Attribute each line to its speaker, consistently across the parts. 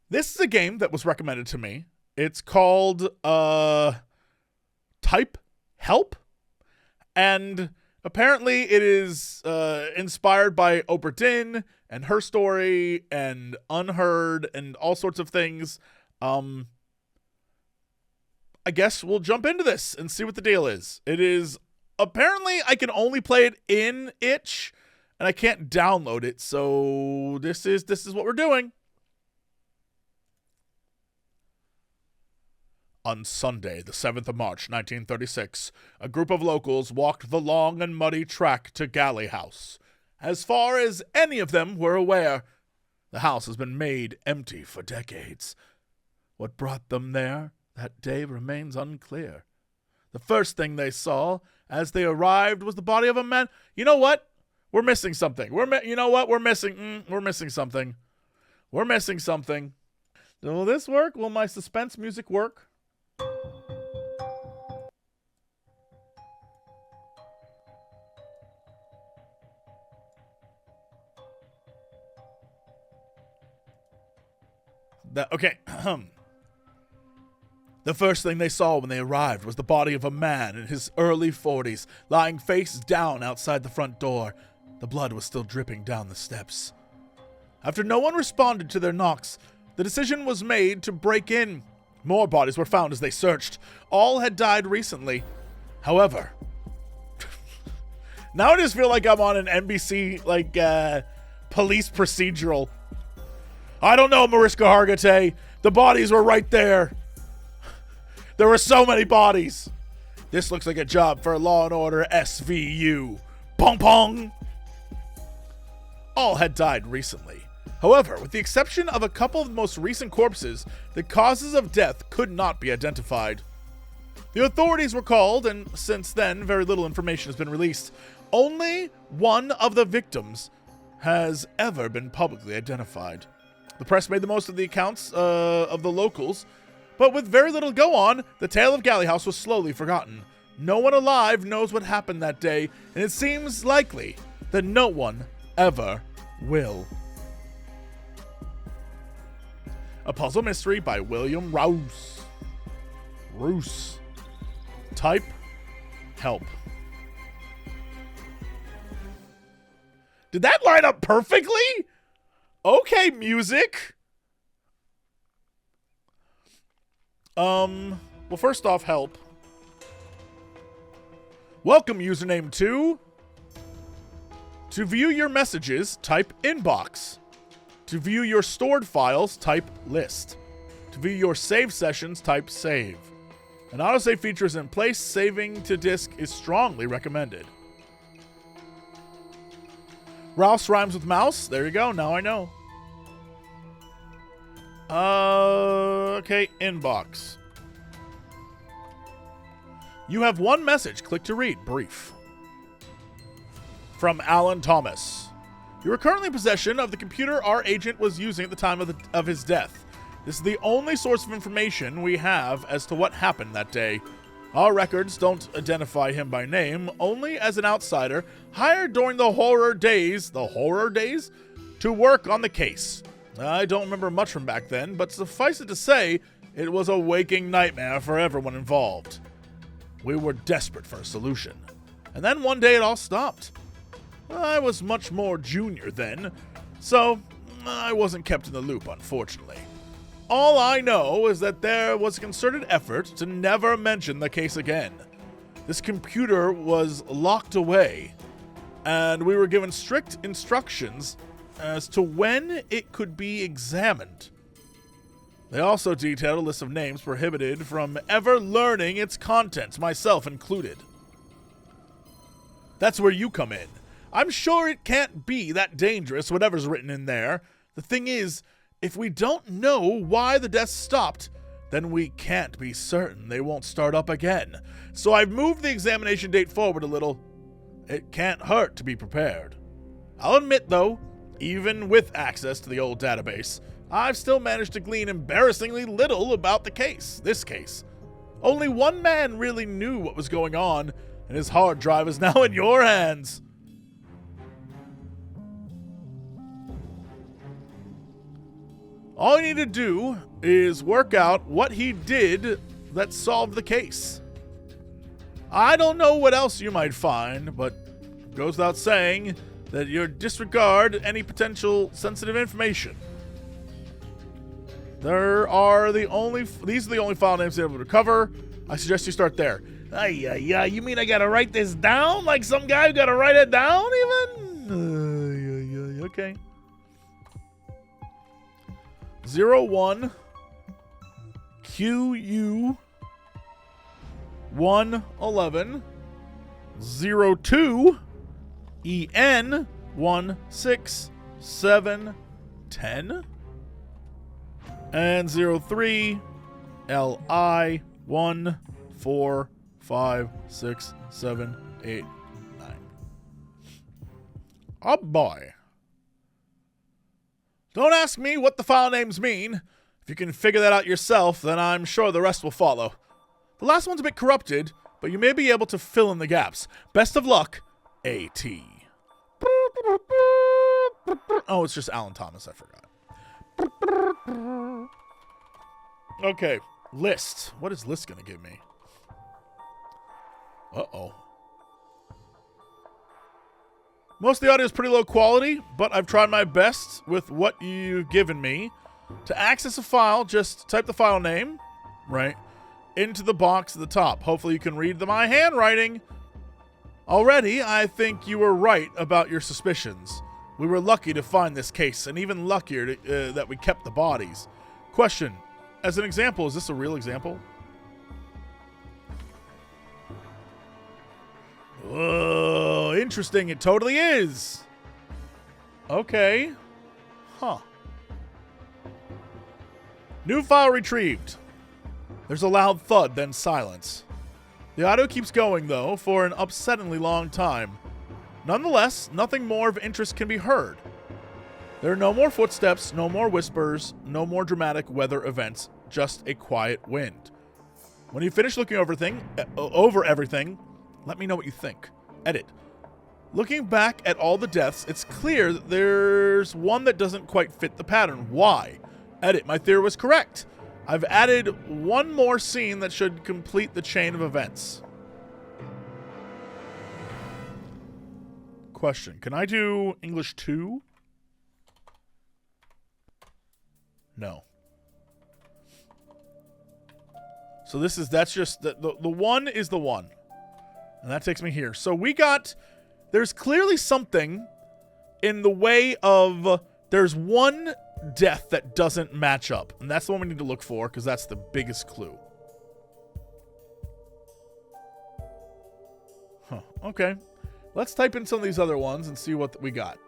Speaker 1: This is a game that was recommended to me. It's called Type Help. And apparently it is inspired by Obra Dinn and Her Story and Unheard and all sorts of things. I guess we'll jump into this and see what the deal is. It is apparently I can only play it in itch and I can't download it. So this is what we're doing. On Sunday, the 7th of March, 1936, a group of locals walked the long and muddy track to Galley House. As far as any of them were aware, the house has been made empty for decades. What brought them there that day remains unclear. The first thing they saw as they arrived was the body of a man. You know what? We're missing something. We're missing something. We're missing something. Will this work? Will my suspense music work? Okay. The first thing they saw when they arrived was the body of a man in his early 40s, lying face down outside the front door. The blood was still dripping down the steps. After no one responded to their knocks, the decision was made to break in. More bodies were found as they searched. All had died recently. However, now I just feel like I'm on an NBC, police procedural. I don't know, Mariska Hargitay. The bodies were right there. There were so many bodies. This looks like a job for Law & Order SVU. Pong pong. All had died recently. However, with the exception of a couple of the most recent corpses, the causes of death could not be identified. The authorities were called, and since then, very little information has been released. Only one of the victims has ever been publicly identified. The press made the most of the accounts of the locals, but with very little go on, the tale of Galley House was slowly forgotten. No one alive knows what happened that day, and it seems likely that no one ever will. A puzzle mystery by William Rouse. Type Help. Did that line up perfectly? Okay, music. Well, first off, help. Welcome, username 2. To view your messages, type inbox. To view your stored files, type list. To view your save sessions, type save. An autosave feature is in place. Saving to disk is strongly recommended. Rouse rhymes with mouse. There you go. Now I know. Okay, inbox. You have one message. Click to read. Brief. From Alan Thomas. You are currently in possession of the computer our agent was using at the time of his death. This is the only source of information we have as to what happened that day. Our records don't identify him by name, only as an outsider hired during the horror days, to work on the case. I don't remember much from back then, but suffice it to say, it was a waking nightmare for everyone involved. We were desperate for a solution. And then one day it all stopped. I was much more junior then, so I wasn't kept in the loop, unfortunately. All I know is that there was a concerted effort to never mention the case again. This computer was locked away, and we were given strict instructions as to when it could be examined. They also detailed a list of names prohibited from ever learning its contents, myself included. That's where you come in. I'm sure it can't be that dangerous, whatever's written in there. The thing is, if we don't know why the death stopped, then we can't be certain they won't start up again. So I've moved the examination date forward a little. It can't hurt to be prepared. I'll admit, though, even with access to the old database, I've still managed to glean embarrassingly little about this case. Only one man really knew what was going on, and his hard drive is now in your hands. All you need to do is work out what he did that solved the case. I don't know what else you might find, but it goes without saying that you disregard any potential sensitive information. These are the only file names they're able to cover. I suggest you start there. You mean I gotta write this down? Like some guy who gotta write it down even? Okay. 01 QU 111 02 EN 16710 and 03 LI 1456789. Oh boy. Don't ask me what the file names mean. If you can figure that out yourself, then I'm sure the rest will follow. The last one's a bit corrupted, but you may be able to fill in the gaps. Best of luck, AT. Oh, it's just Alan Thomas, I forgot. Okay, list. What is list going to give me? Uh-oh. Most of the audio is pretty low quality, but I've tried my best with what you've given me. To access a file, just type the file name, right, into the box at the top. Hopefully you can read my handwriting. Already, I think you were right about your suspicions. We were lucky to find this case, and even luckier that we kept the bodies. Question, as an example, is this a real example? Oh, interesting. It totally is. Okay. Huh. New file retrieved. There's a loud thud, then silence. The audio keeps going, though, for an upsettingly long time. Nonetheless, nothing more of interest can be heard. There are no more footsteps, no more whispers, no more dramatic weather events, just a quiet wind. When you finish looking over everything, let me know what you think. Edit. Looking back at all the deaths, it's clear that there's one that doesn't quite fit the pattern. Why? Edit. My theory was correct. I've added one more scene that should complete the chain of events. Question. Can I do English 2? No. So that's just, the one is the one. And that takes me here. So there's clearly something in the way of, there's one death that doesn't match up. And that's the one we need to look for, because that's the biggest clue. Huh, okay. Let's type in some of these other ones and see what we got.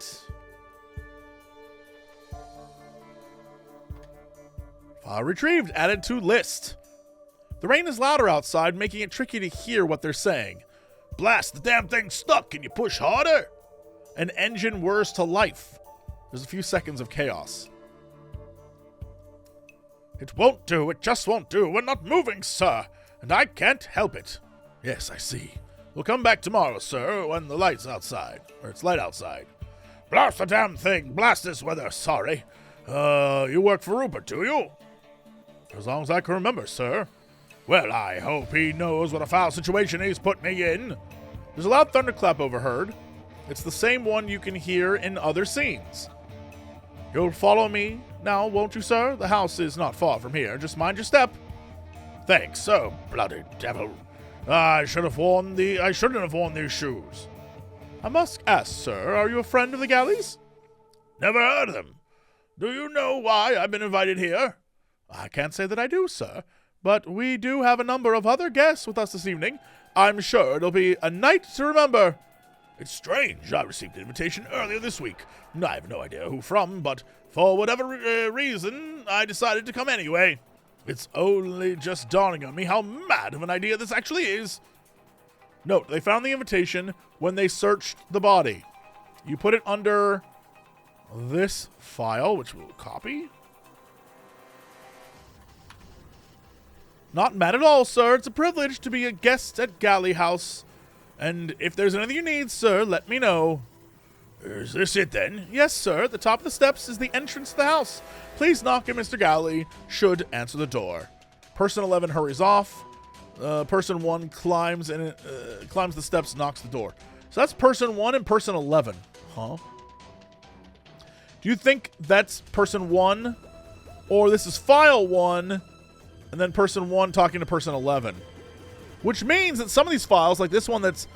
Speaker 1: File retrieved, added to list. The rain is louder outside, making it tricky to hear what they're saying. Blast, the damn thing's stuck. Can you push harder? An engine whirs to life. There's a few seconds of chaos. It won't do. It just won't do. We're not moving, sir. And I can't help it. Yes, I see. We'll come back tomorrow, sir, when the light's outside. Or it's light outside. Blast the damn thing. Blast this weather. Sorry. You work for Rupert, do you? As long as I can remember, sir. Well, I hope he knows what a foul situation he's put me in. There's a loud thunderclap overheard. It's the same one you can hear in other scenes. You'll follow me now, won't you, sir? The house is not far from here. Just mind your step. Thanks, oh, bloody devil. I shouldn't have worn these shoes. I must ask, sir, are you a friend of the Galleys? Never heard of them. Do you know why I've been invited here? I can't say that I do, sir. But we do have a number of other guests with us this evening. I'm sure it'll be a night to remember. It's strange. I received an invitation earlier this week. I have no idea who from, but for whatever reason, I decided to come anyway. It's only just dawning on me how mad of an idea this actually is. Note, they found the invitation when they searched the body. You put it under this file, which we'll copy. Not mad at all, sir. It's a privilege to be a guest at Galley House. And if there's anything you need, sir, let me know. Is this it then? Yes, sir. At the top of the steps is the entrance to the house. Please knock and Mr. Galley should answer the door. Person 11 hurries off. Person 1 climbs the steps, knocks the door. So that's person 1 and person 11. Huh? Do you think that's person 1? Or this is file 1, and then person 1 talking to person 11? Which means that some of these files, like this one that's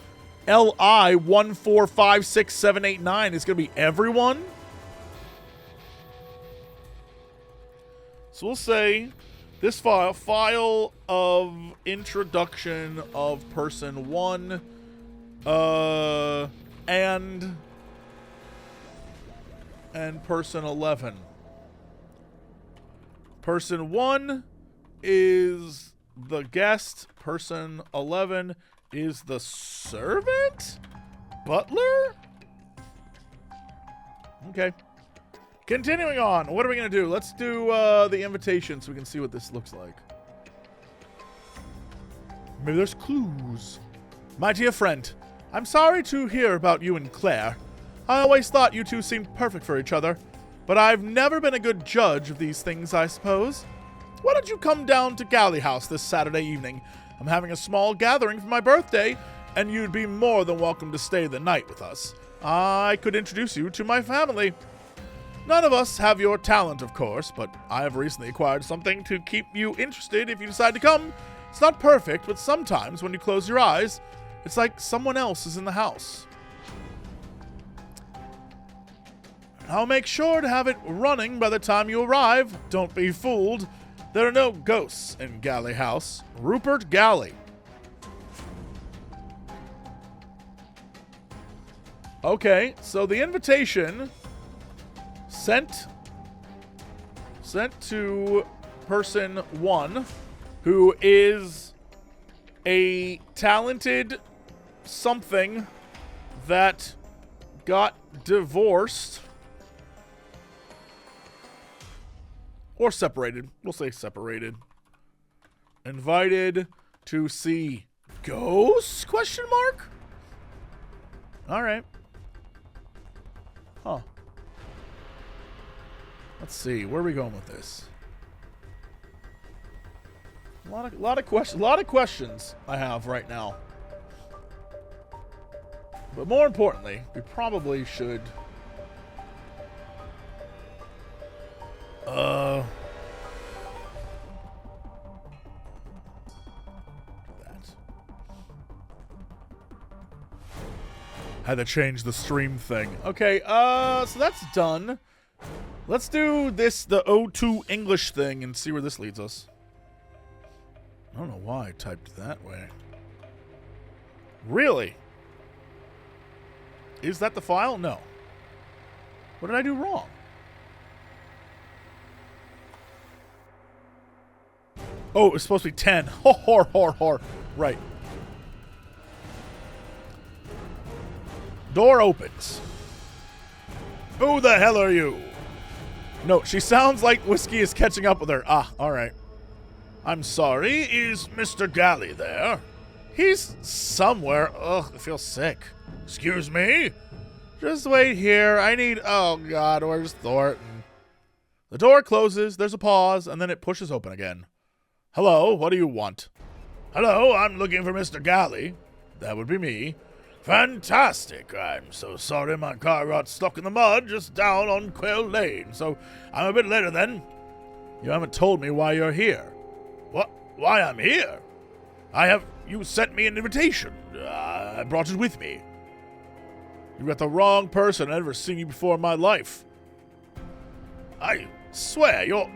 Speaker 1: LI 1456789, is going to be everyone. So we'll say this file of introduction of person 1, and person 11. Person 1 is the guest. Person 11 is the servant? Butler? Okay. Continuing on. What are we going to do? Let's do the invitation so we can see what this looks like. Maybe there's clues. My dear friend, I'm sorry to hear about you and Claire. I always thought you two seemed perfect for each other, but I've never been a good judge of these things, I suppose. Why don't you come down to Galley House this Saturday evening? I'm having a small gathering for my birthday, and you'd be more than welcome to stay the night with us. I could introduce you to my family. None of us have your talent, of course, but I have recently acquired something to keep you interested if you decide to come. It's not perfect, but sometimes when you close your eyes, it's like someone else is in the house. I'll make sure to have it running by the time you arrive. Don't be fooled. There are no ghosts in Galley House. Rupert Galley. Okay, so the invitation sent to person 1, who is a talented something that got divorced. Or separated. We'll say separated. Invited to see ghosts? Question mark? Alright. Huh. Let's see. Where are we going with this? A lot of questions I have right now. But more importantly, we probably should had to change the stream thing. Okay, so that's done. Let's do the O2 English thing and see where this leads us. I don't know why I typed that way. Really? Is that the file? No. What did I do wrong? Oh, it's supposed to be 10. Hor. Right. Door opens. Who the hell are you? No, she sounds like whiskey is catching up with her. Ah, alright. I'm sorry, is Mr. Galley there? He's somewhere. Ugh, I feel sick. Excuse me? Just wait here. I need... Oh, God, where's Thornton? The door closes, there's a pause, and then it pushes open again. Hello, what do you want? Hello, I'm looking for Mr. Galley. That would be me. Fantastic. I'm so sorry my car got stuck in the mud just down on Quail Lane, so I'm a bit later then. You haven't told me why you're here. What? Why I'm here? You sent me an invitation. I brought it with me. You got the wrong person. I've never seen you before in my life. I swear, you're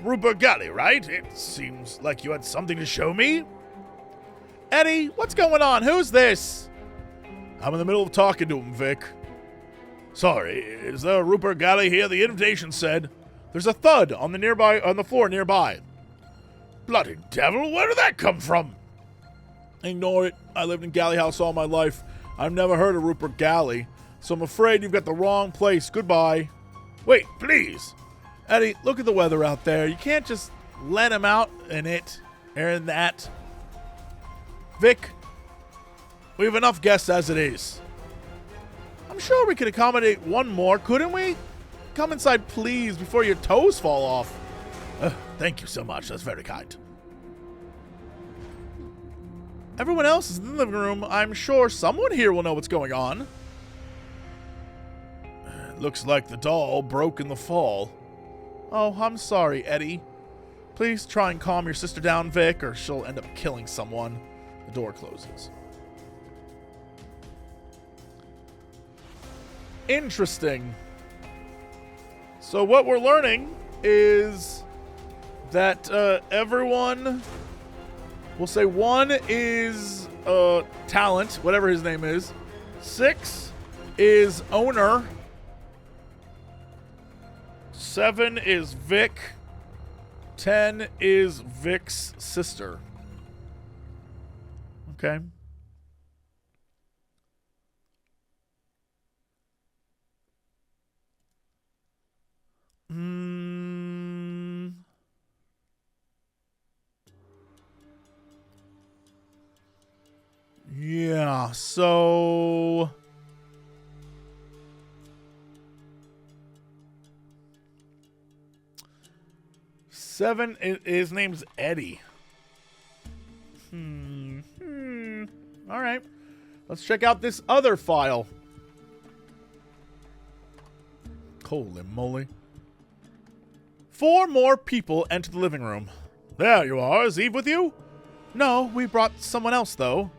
Speaker 1: Rupert Galley, right? It seems like you had something to show me. Eddie, what's going on? Who's this? I'm in the middle of talking to him, Vic. Sorry, is there a Rupert Galley here? The invitation said. There's a thud on the floor nearby. Bloody devil, where did that come from? Ignore it. I lived in Galley House all my life. I've never heard of Rupert Galley, so I'm afraid you've got the wrong place. Goodbye. Wait, please. Eddie, look at the weather out there. You can't just let him out in it or in that. Vic, we have enough guests as it is. I'm sure we could accommodate one more, couldn't we? Come inside, please, before your toes fall off. Thank you so much. That's very kind. Everyone else is in the living room. I'm sure someone here will know what's going on. Looks like the doll broke in the fall. Oh, I'm sorry, Eddie. Please try and calm your sister down, Vic, or she'll end up killing someone. The door closes. Interesting. So what we're learning is that everyone... We'll say 1 is talent, whatever his name is. 6 is owner. 7 is Vic. 10 is Vic's sister. Okay. Yeah, so... Seven, his name's Eddie. All right. Let's check out this other file. Holy moly. 4 more people enter the living room. There you are. Is Eve with you? No, we brought someone else, though.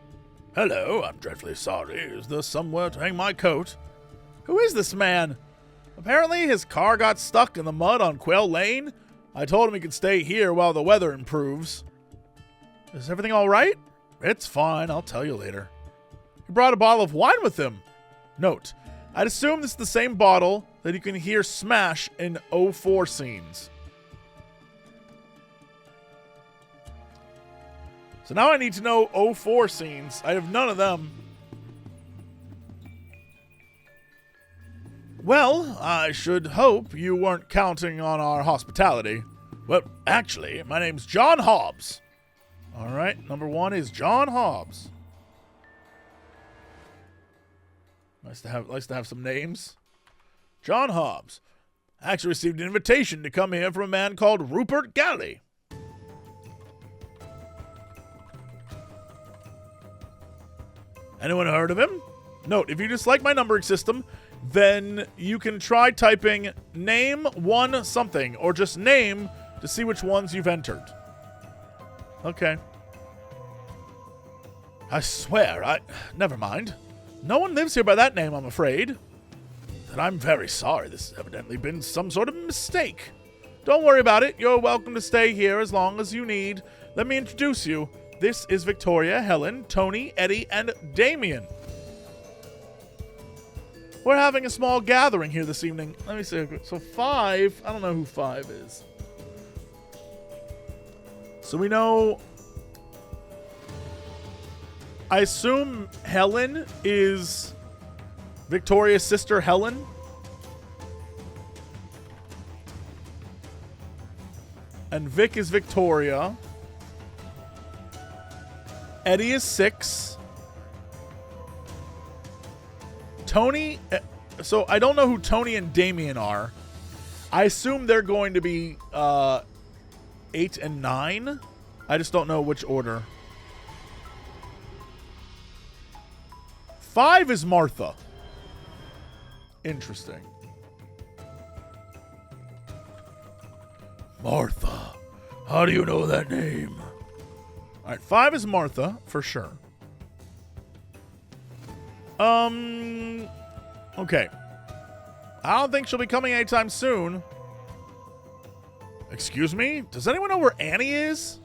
Speaker 1: Hello, I'm dreadfully sorry. Is there somewhere to hang my coat? Who is this man? Apparently his car got stuck in the mud on Quail Lane. I told him he could stay here while the weather improves. Is everything all right? It's fine. I'll tell you later. He brought a bottle of wine with him. Note, I'd assume this is the same bottle that you can hear smash in 04 scenes. So now I need to know 04 scenes. I have none of them. Well, I should hope you weren't counting on our hospitality. Well, actually, my name's John Hobbs. All right, number 1 is John Hobbs. Nice to have some names. John Hobbs. I actually received an invitation to come here from a man called Rupert Galley. Anyone heard of him? Note, if you dislike my numbering system, then you can try typing name 1 something, or just name to see which ones you've entered. Okay. I swear, never mind. No one lives here by that name, I'm afraid. Then I'm very sorry. This has evidently been some sort of mistake. Don't worry about it. You're welcome to stay here as long as you need. Let me introduce you. This is Victoria, Helen, Tony, Eddie, and Damien. We're having a small gathering here this evening. Let me see. So 5, I don't know who 5 is. So we know... I assume Helen is Victoria's sister, Helen. And Vic is Victoria. Eddie is 6. Tony... So I don't know who Tony and Damien are. I assume they're going to be 8 and 9. I just don't know which order. 5 is Martha. Interesting. Martha. How do you know that name? All right, 5 is Martha, for sure. Okay. I don't think she'll be coming anytime soon. Excuse me? Does anyone know where Annie is?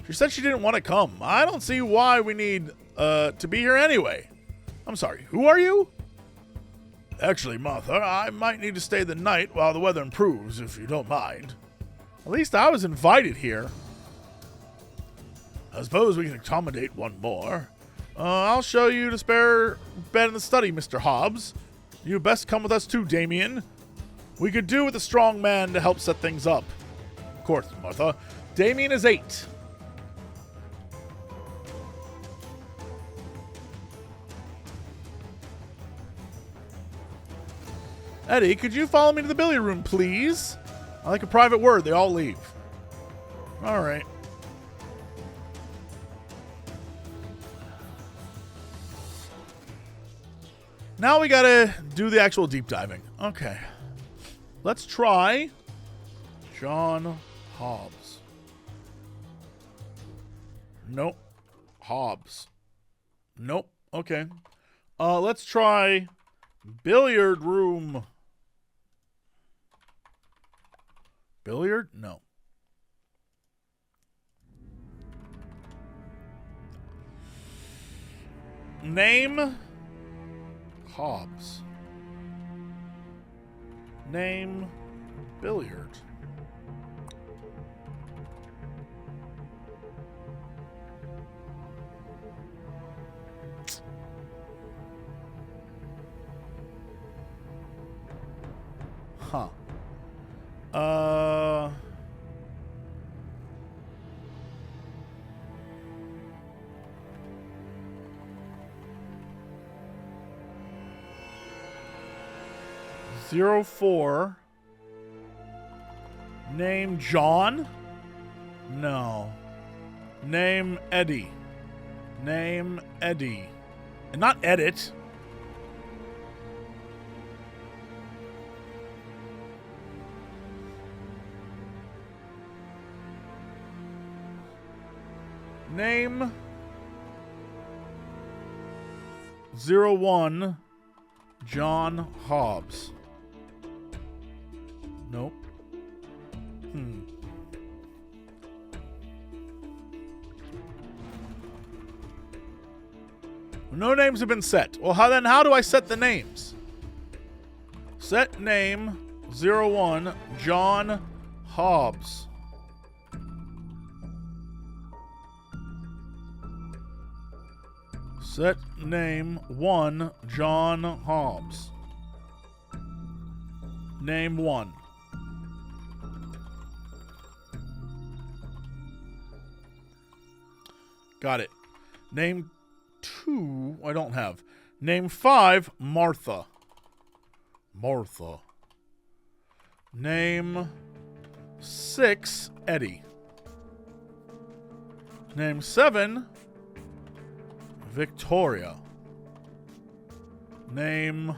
Speaker 1: She said she didn't want to come. I don't see why we need to be here anyway. I'm sorry, who are you? Actually, Martha, I might need to stay the night while the weather improves, if you don't mind. At least I was invited here. I suppose we can accommodate one more. I'll show you the spare bed in the study, Mr. Hobbs. You best come with us too, Damien. We could do with a strong man to help set things up. Of course, Martha. Damien is 8. Eddie, could you follow me to the billiard room, please? I like a private word. They all leave. All right. Now we gotta do the actual deep diving. Okay. Let's try John Hobbs. Nope. Hobbs. Nope. Okay. Let's try billiard room. Billiard? No. Name Hobbs. Name billiard. Huh. 04. Name John? No. Name Eddie. Name Eddie. And not edit. Name 01 John Hobbs. Nope. No names have been set. Well, how do I set the names? Set name 01 John Hobbs. Set name 1 John Hobbs. Name 1. Got it. Name 2, I don't have. Name 5, Martha. Martha. Name 6, Eddie. Name 7, Victoria. Name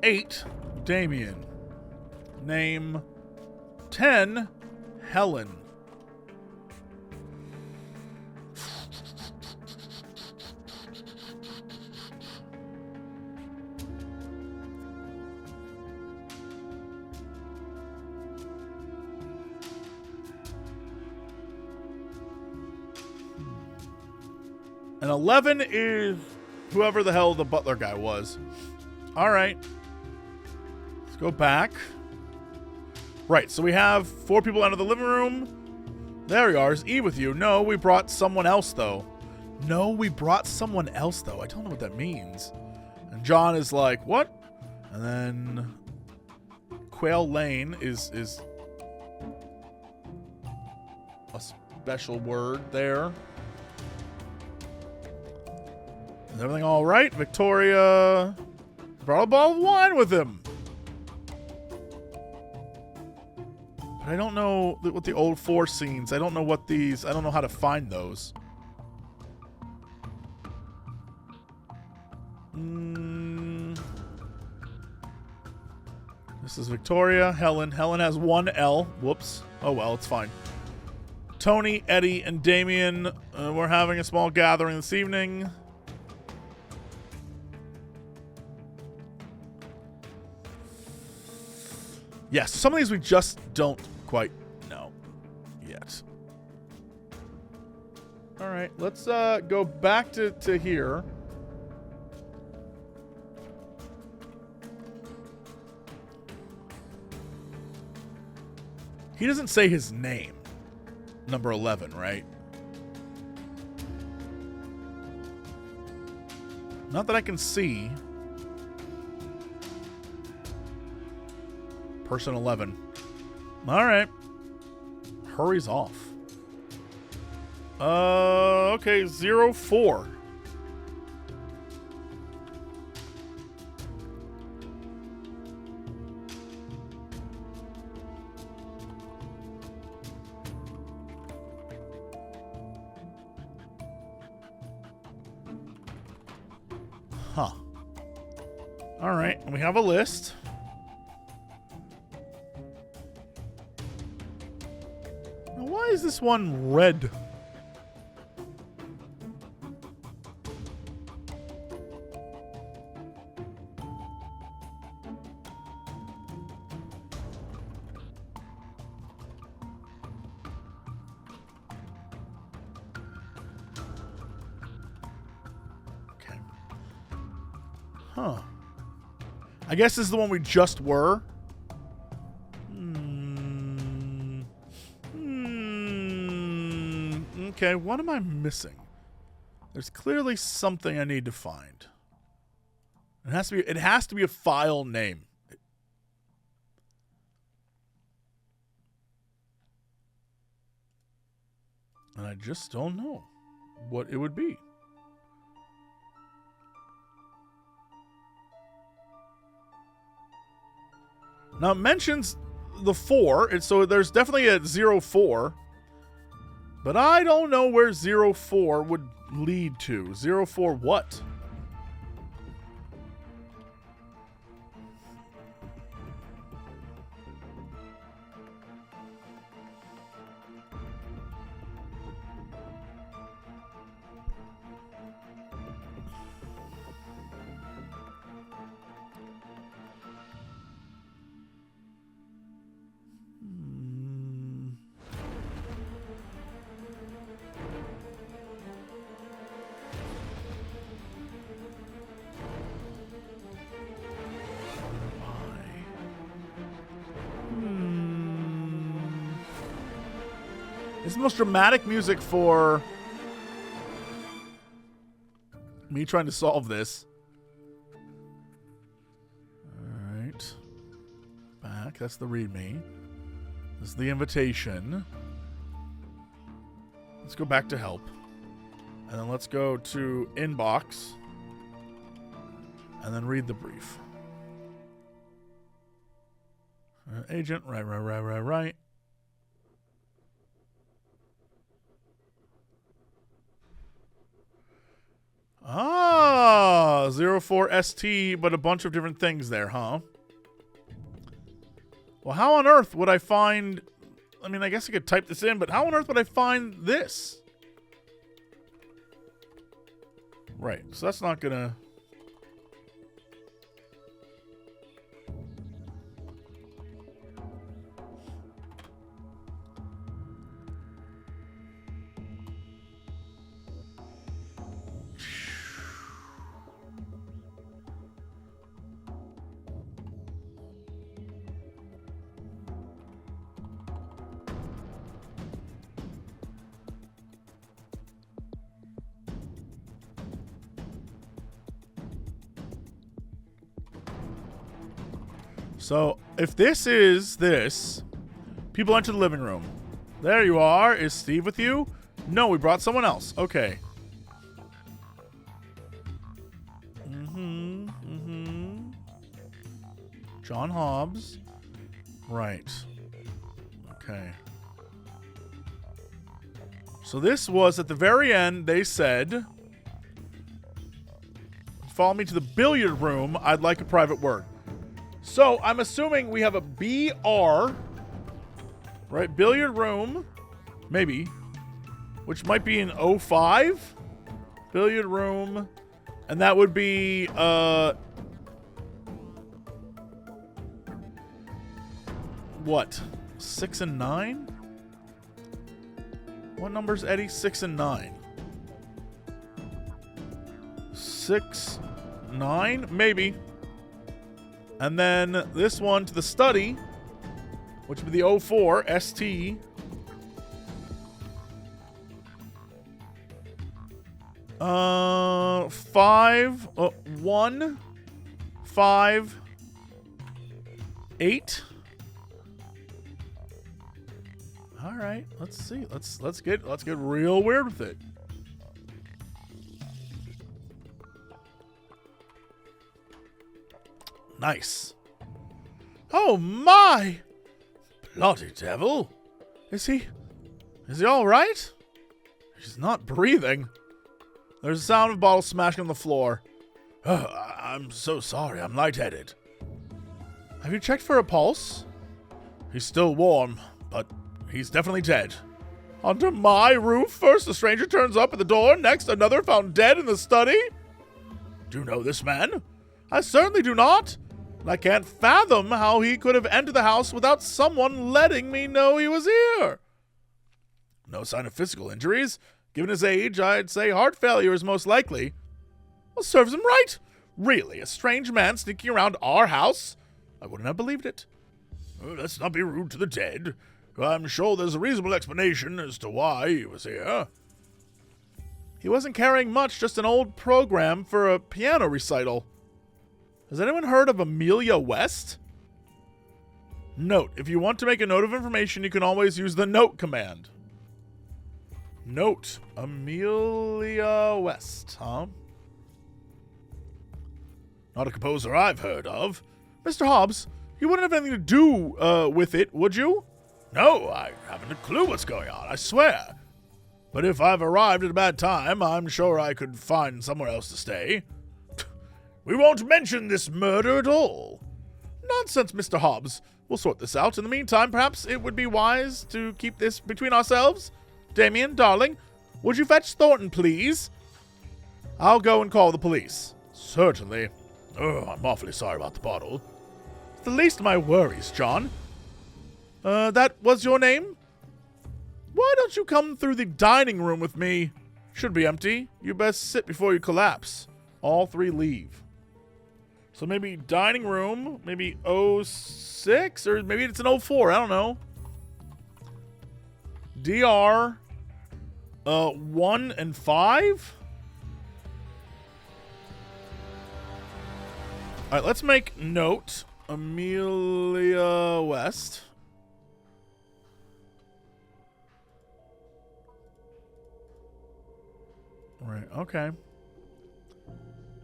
Speaker 1: 8, Damien. Name 10, Helen. And 11 is whoever the hell the butler guy was. All right. Let's go back. Right, so we have 4 people out of the living room. There we are. Is E with you? No, we brought someone else, though. I don't know what that means. And John is like, what? And then Quail Lane is a special word there. Is everything all right? Victoria brought a bottle of wine with him. But I don't know what the old 4 scenes. I don't know what these. I don't know how to find those. This is Victoria. Helen. Helen has 1 L. Whoops. Oh well, it's fine. Tony, Eddie, and Damien. We're having a small gathering this evening. Yes, some of these we just don't quite know yet. All right, let's go back to here. He doesn't say his name, number 11, right? Not that I can see. Person 11. All right. Hurries off. Okay, 04. Huh. All right, we have a list. Now, why is this one red? Huh. I guess this is the one we just were. Okay, what am I missing? There's clearly something I need to find. It has to be a file name. And I just don't know what it would be. Now it mentions the 4, so there's definitely a 04. But I don't know where 04 would lead to. 04 what? It's the most dramatic music for me trying to solve this. Alright. Back. That's the readme. This is the invitation. Let's go back to help. And then let's go to inbox. And then read the brief. Agent. Right. Ah, 04ST, but a bunch of different things there, huh? Well, how on earth would I find... I mean, I guess I could type this in, but how on earth would I find this? Right, so that's not gonna... So, if this is this, people enter the living room. There you are. Is Steve with you? No, we brought someone else. Okay. John Hobbs. Right. Okay. So this was at the very end, they said, follow me to the billiard room. I'd like a private word. So, I'm assuming we have a BR, right? Billiard room, maybe, which might be an 05. Billiard room, and that would be, what? 6 and 9? What number's Eddie? 6 and 9. 6, 9? Maybe. And then this one to the study, which would be the 04, ST. Uh, 5, 1, 5, 8. All right, let's see. Let's get real weird with it. Nice. Oh my! Bloody devil. Is he all right? He's not breathing. There's a sound of bottles smashing on the floor. I'm so sorry. I'm lightheaded. Have you checked for a pulse? He's still warm, but he's definitely dead. Under my roof? First, a stranger turns up at the door. Next, another found dead in the study? Do you know this man? I certainly do not. And I can't fathom how he could have entered the house without someone letting me know he was here. No sign of physical injuries. Given his age, I'd say heart failure is most likely. Well, serves him right. Really, a strange man sneaking around our house? I wouldn't have believed it. Let's not be rude to the dead. I'm sure there's a reasonable explanation as to why he was here. He wasn't carrying much, just an old program for a piano recital. Has anyone heard of Amelia West? Note, if you want to make a note of information, you can always use the note command. Note, Amelia West, huh? Not a composer I've heard of. Mr. Hobbs, you wouldn't have anything to do with it, would you? No, I haven't a clue what's going on, I swear. But if I've arrived at a bad time, I'm sure I could find somewhere else to stay. We won't mention this murder at all. Nonsense, Mr. Hobbs. We'll sort this out. In the meantime, perhaps it would be wise to keep this between ourselves. Damien, darling, would you fetch Thornton, please? I'll go and call the police. Certainly. Oh, I'm awfully sorry about the bottle. It's the least of my worries, John. That was your name? Why don't you come through the dining room with me? Should be empty. You best sit before you collapse. All three leave. So maybe dining room, maybe 06, or maybe it's an 04, I don't know. DR 1 and 5? Alright, let's make note. Amelia West. Right, okay.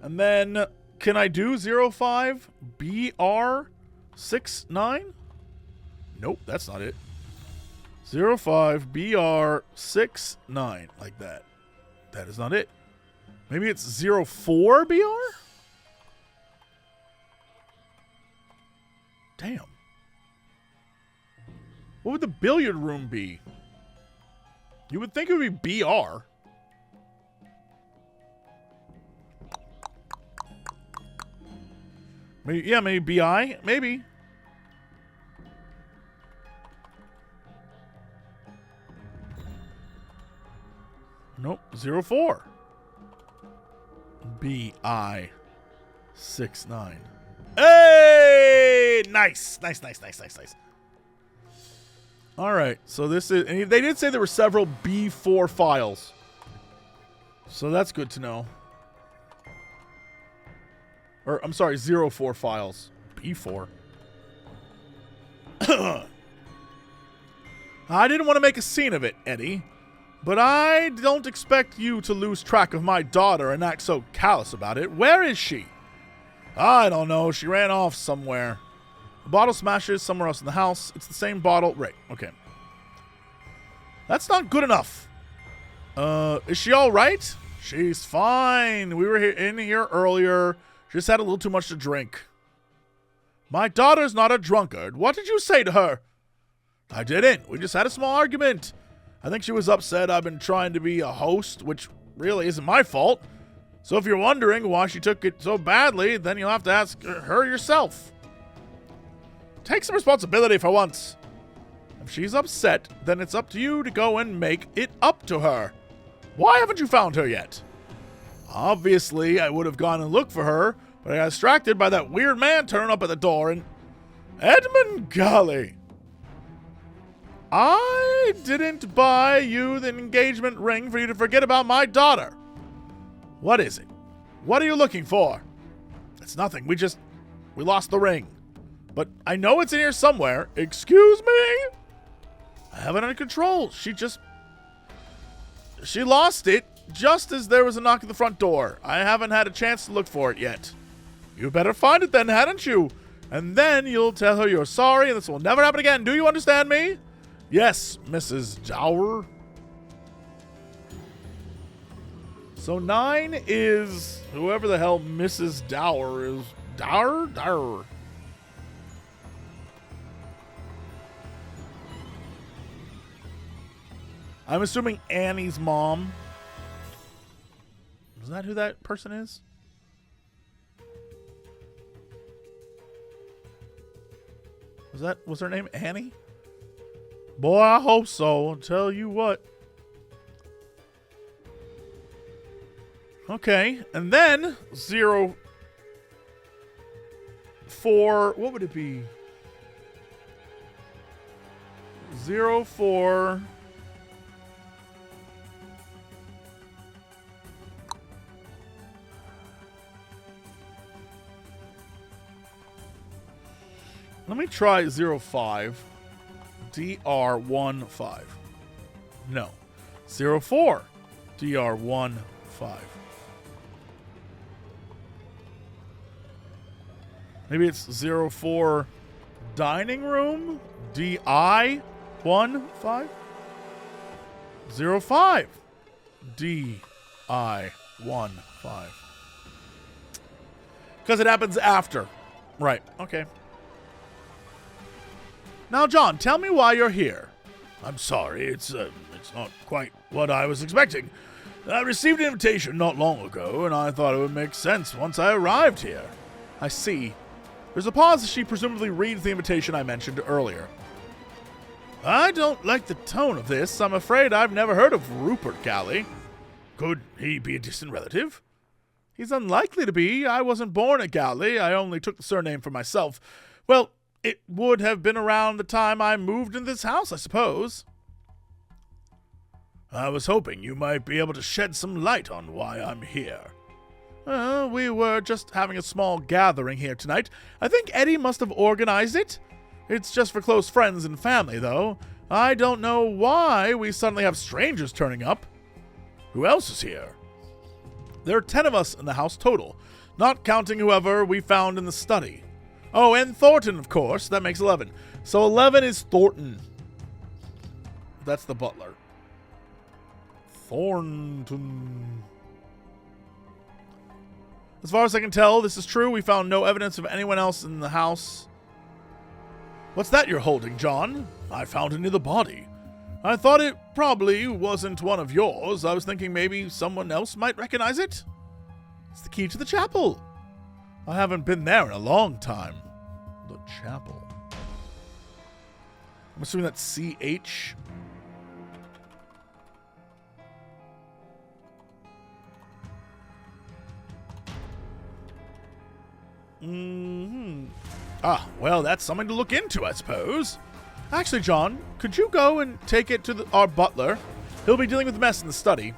Speaker 1: And then, can I do 05 BR69? Nope, that's not it. 05 BR69, like that. That is not it. Maybe it's 04 BR? Damn. What would the billiard room be? You would think it would be BR. Maybe, yeah, maybe BI? Maybe. Nope, 04. BI 69. Hey! Nice. Nice. All right, so this is... And they did say there were several B4 files. So that's good to know. Or, I'm sorry, 04 files. B4. I didn't want to make a scene of it, Eddie. But I don't expect you to lose track of my daughter and act so callous about it. Where is she? I don't know. She ran off somewhere. The bottle smashes somewhere else in the house. It's the same bottle. Right, okay. That's not good enough. Is she all right? She's fine. We were in here earlier. She just had a little too much to drink. My daughter's not a drunkard. What did you say to her? I didn't. We just had a small argument. I think she was upset I've been trying to be a host, which really isn't my fault. So if you're wondering why she took it so badly, then you'll have to ask her yourself. Take some responsibility for once. If she's upset, then it's up to you to go and make it up to her. Why haven't you found her yet? Obviously, I would have gone and looked for her, but I got distracted by that weird man turning up at the door and... Edmund Galley! I didn't buy you the engagement ring for you to forget about my daughter. What is it? What are you looking for? It's nothing. We lost the ring. But I know it's in here somewhere. Excuse me? I have it under control. She lost it just as there was a knock at the front door. I haven't had a chance to look for it yet. You better find it then, hadn't you? And then you'll tell her you're sorry and this will never happen again. Do you understand me? Yes, Mrs. Dower. So 9 is whoever the hell Mrs. Dower is. Dower. I'm assuming Annie's mom. Is that who that person is? Was her name Annie? Boy, I hope so. I'll tell you what. Okay, and then 04, what would it be? 04. Let me try 05. DR15. No. 04. DR15. Maybe it's 04 dining room? DI15? 05 DI15. Because it happens after. Right. Okay. Now, John, tell me why you're here. I'm sorry, it's not quite what I was expecting. I received an invitation not long ago, and I thought it would make sense once I arrived here. I see. There's a pause as she presumably reads the invitation I mentioned earlier. I don't like the tone of this. I'm afraid I've never heard of Rupert Galley. Could he be a distant relative? He's unlikely to be. I wasn't born at Galley. I only took the surname for myself. Well, it would have been around the time I moved into this house, I suppose. I was hoping you might be able to shed some light on why I'm here. We were just having a small gathering here tonight. I think Eddie must have organized it. It's just for close friends and family, though. I don't know why we suddenly have strangers turning up. Who else is here? There are 10 of us in the house total, not counting whoever we found in the study. Oh, and Thornton, of course. That makes 11. So 11 is Thornton. That's the butler. Thornton. As far as I can tell, this is true. We found no evidence of anyone else in the house. What's that you're holding, John? I found it near the body. I thought it probably wasn't one of yours. I was thinking maybe someone else might recognize it. It's the key to the chapel. I haven't been there in a long time. The chapel. I'm assuming that's CH. Ah, well, that's something to look into, I suppose. Actually, John, could you go and take it to our butler? He'll be dealing with the mess in the study.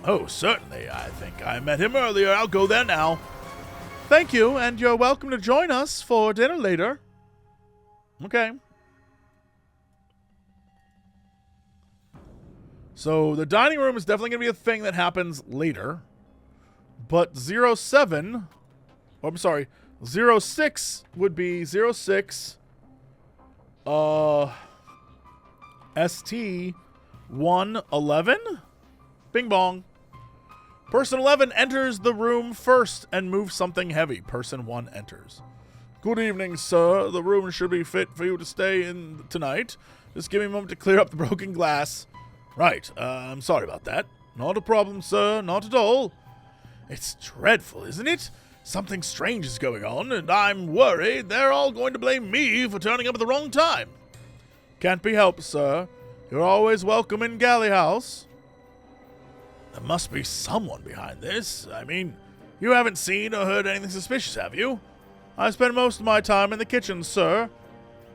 Speaker 1: Oh, certainly. I think I met him earlier. I'll go there now. Thank you, and you're welcome to join us for dinner later. Okay. So the dining room is definitely going to be a thing that happens later. But 07, oh, I'm sorry, 06 would be 06, ST 111. Bing bong. Person 11 enters the room first and moves something heavy. Person 1 enters. Good evening, sir. The room should be fit for you to stay in tonight. Just give me a moment to clear up the broken glass. Right, I'm sorry about that. Not a problem, sir. Not at all. It's dreadful, isn't it? Something strange is going on, and I'm worried they're all going to blame me for turning up at the wrong time. Can't be helped, sir. You're always welcome in Galley House. There must be someone behind this. I mean, you haven't seen or heard anything suspicious, have you? I spend most of my time in the kitchen, sir.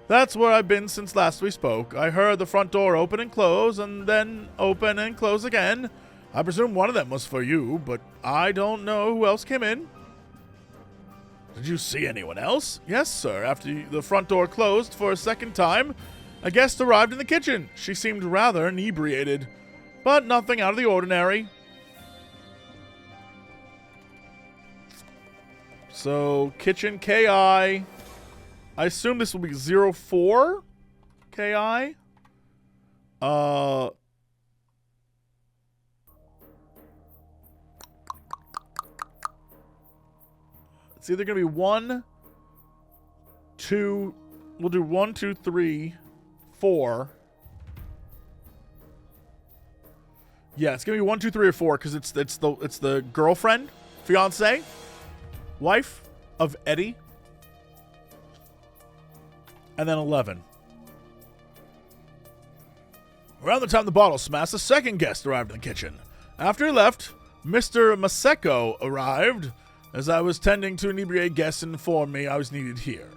Speaker 1: That's where I've been since last we spoke. I heard the front door open and close, and then open and close again. I presume one of them was for you, but I don't know who else came in. Did you see anyone else? Yes, sir. After the front door closed for a second time, a guest arrived in the kitchen. She seemed rather inebriated, but nothing out of the ordinary. So, kitchen KI. I assume this will be 04 KI. It's either going to be 1, 2. We'll do 1, 2, 3, 4. Yeah, it's going to be 1, 2, 3, or 4 because it's the girlfriend, fiance, wife of Eddie. And then 11. Around the time the bottle smashed, the second guest arrived in the kitchen. After he left, Mr. Maseko arrived. As I was tending to inebriate guests and informed me I was needed here.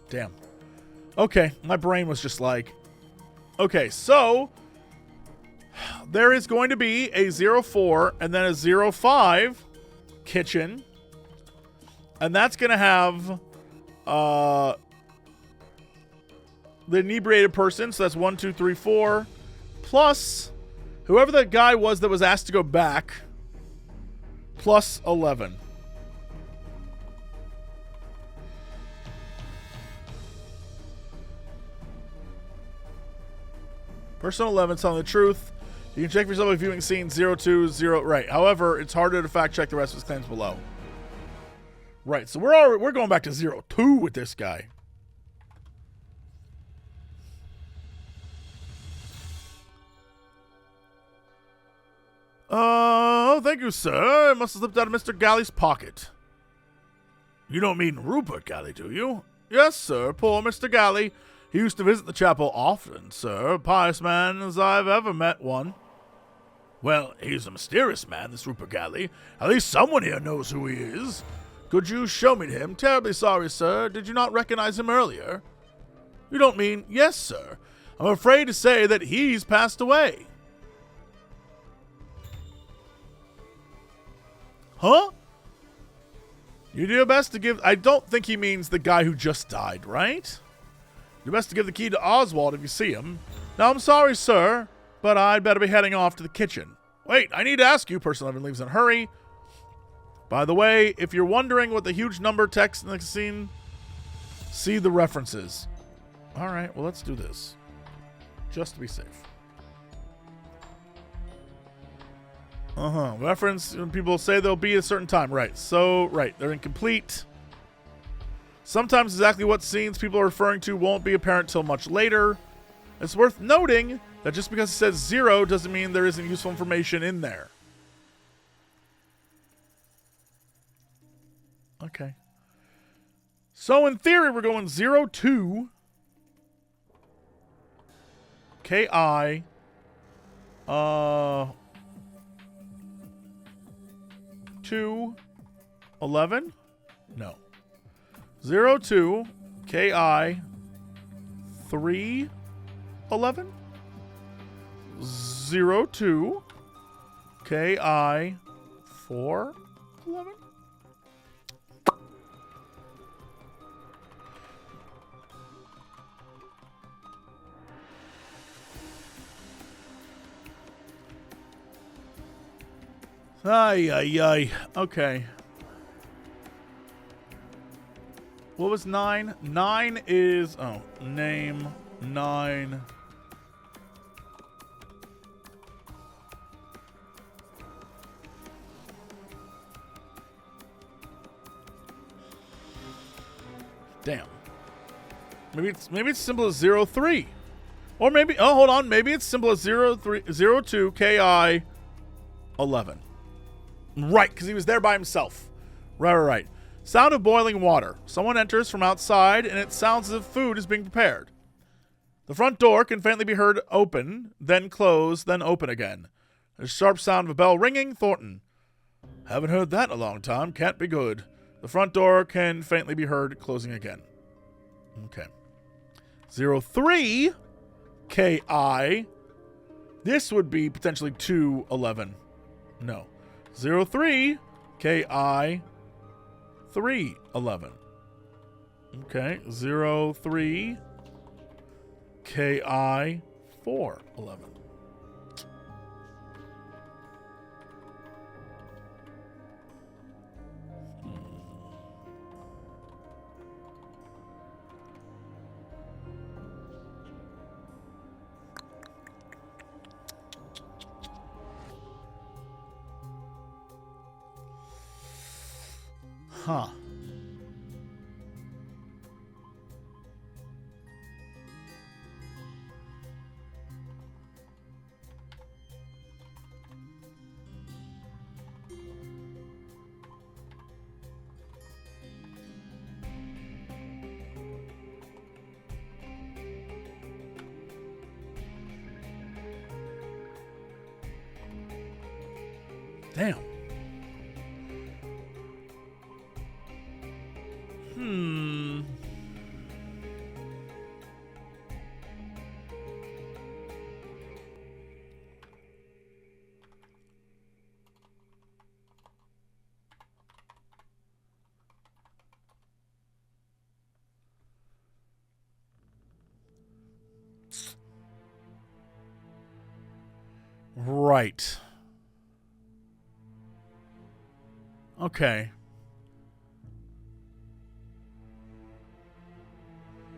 Speaker 1: Damn. Okay, my brain was just like... Okay, so... There is going to be a 04 and then a 05 kitchen. And that's going to have... the inebriated person, so that's 1, 2, 3, 4... Plus, whoever that guy was that was asked to go back, plus 11. Person 11 telling the truth. You can check for yourself by viewing scene 020. Right. However, it's harder to fact check the rest of his claims below. Right. So we're going back to 02 with this guy. Oh, thank you, sir. It must have slipped out of Mr. Galley's pocket. You don't mean Rupert Galley, do you? Yes, sir. Poor Mr. Galley. He used to visit the chapel often, sir. A pious man as I've ever met one. Well, he's a mysterious man, this Rupert Galley. At least someone here knows who he is. Could you show me to him? Terribly sorry, sir. Did you not recognize him earlier? You don't mean... Yes, sir. I'm afraid to say that he's passed away. Huh? You do your best to give... I don't think he means the guy who just died, right? Your best to give the key to Oswald if you see him. Now, I'm sorry, sir, but I'd better be heading off to the kitchen. Wait, I need to ask you. Person 11 leaves in a hurry. By the way, if you're wondering what the huge number text in the scene, see the references. All right, well, let's do this. Just to be safe. Reference, people say they'll be at a certain time. Right. So, right. They're incomplete. Sometimes exactly what scenes people are referring to won't be apparent till much later. It's worth noting that just because it says 0 doesn't mean there isn't useful information in there. Okay. So, in theory, we're going 02. K-I. 2, 11? No. 02, KI, 3, 11? 02, KI, 4, 11? Ay, ay, ay. Okay. What was 9? 9 is... Oh, name 9. Damn. Maybe it's simple as 03. Or maybe... Oh, hold on. Maybe it's simple as 02 KI 11. Right, because he was there by himself. Right. Sound of boiling water. Someone enters from outside, and it sounds as if food is being prepared. The front door can faintly be heard open, then close, then open again. There's a sharp sound of a bell ringing. Thornton. Haven't heard that in a long time. Can't be good. The front door can faintly be heard closing again. Okay. 03 KI. This would be potentially 211. No. 03 KI 311. Okay. 03 KI 411. Huh. Damn. Right. Okay.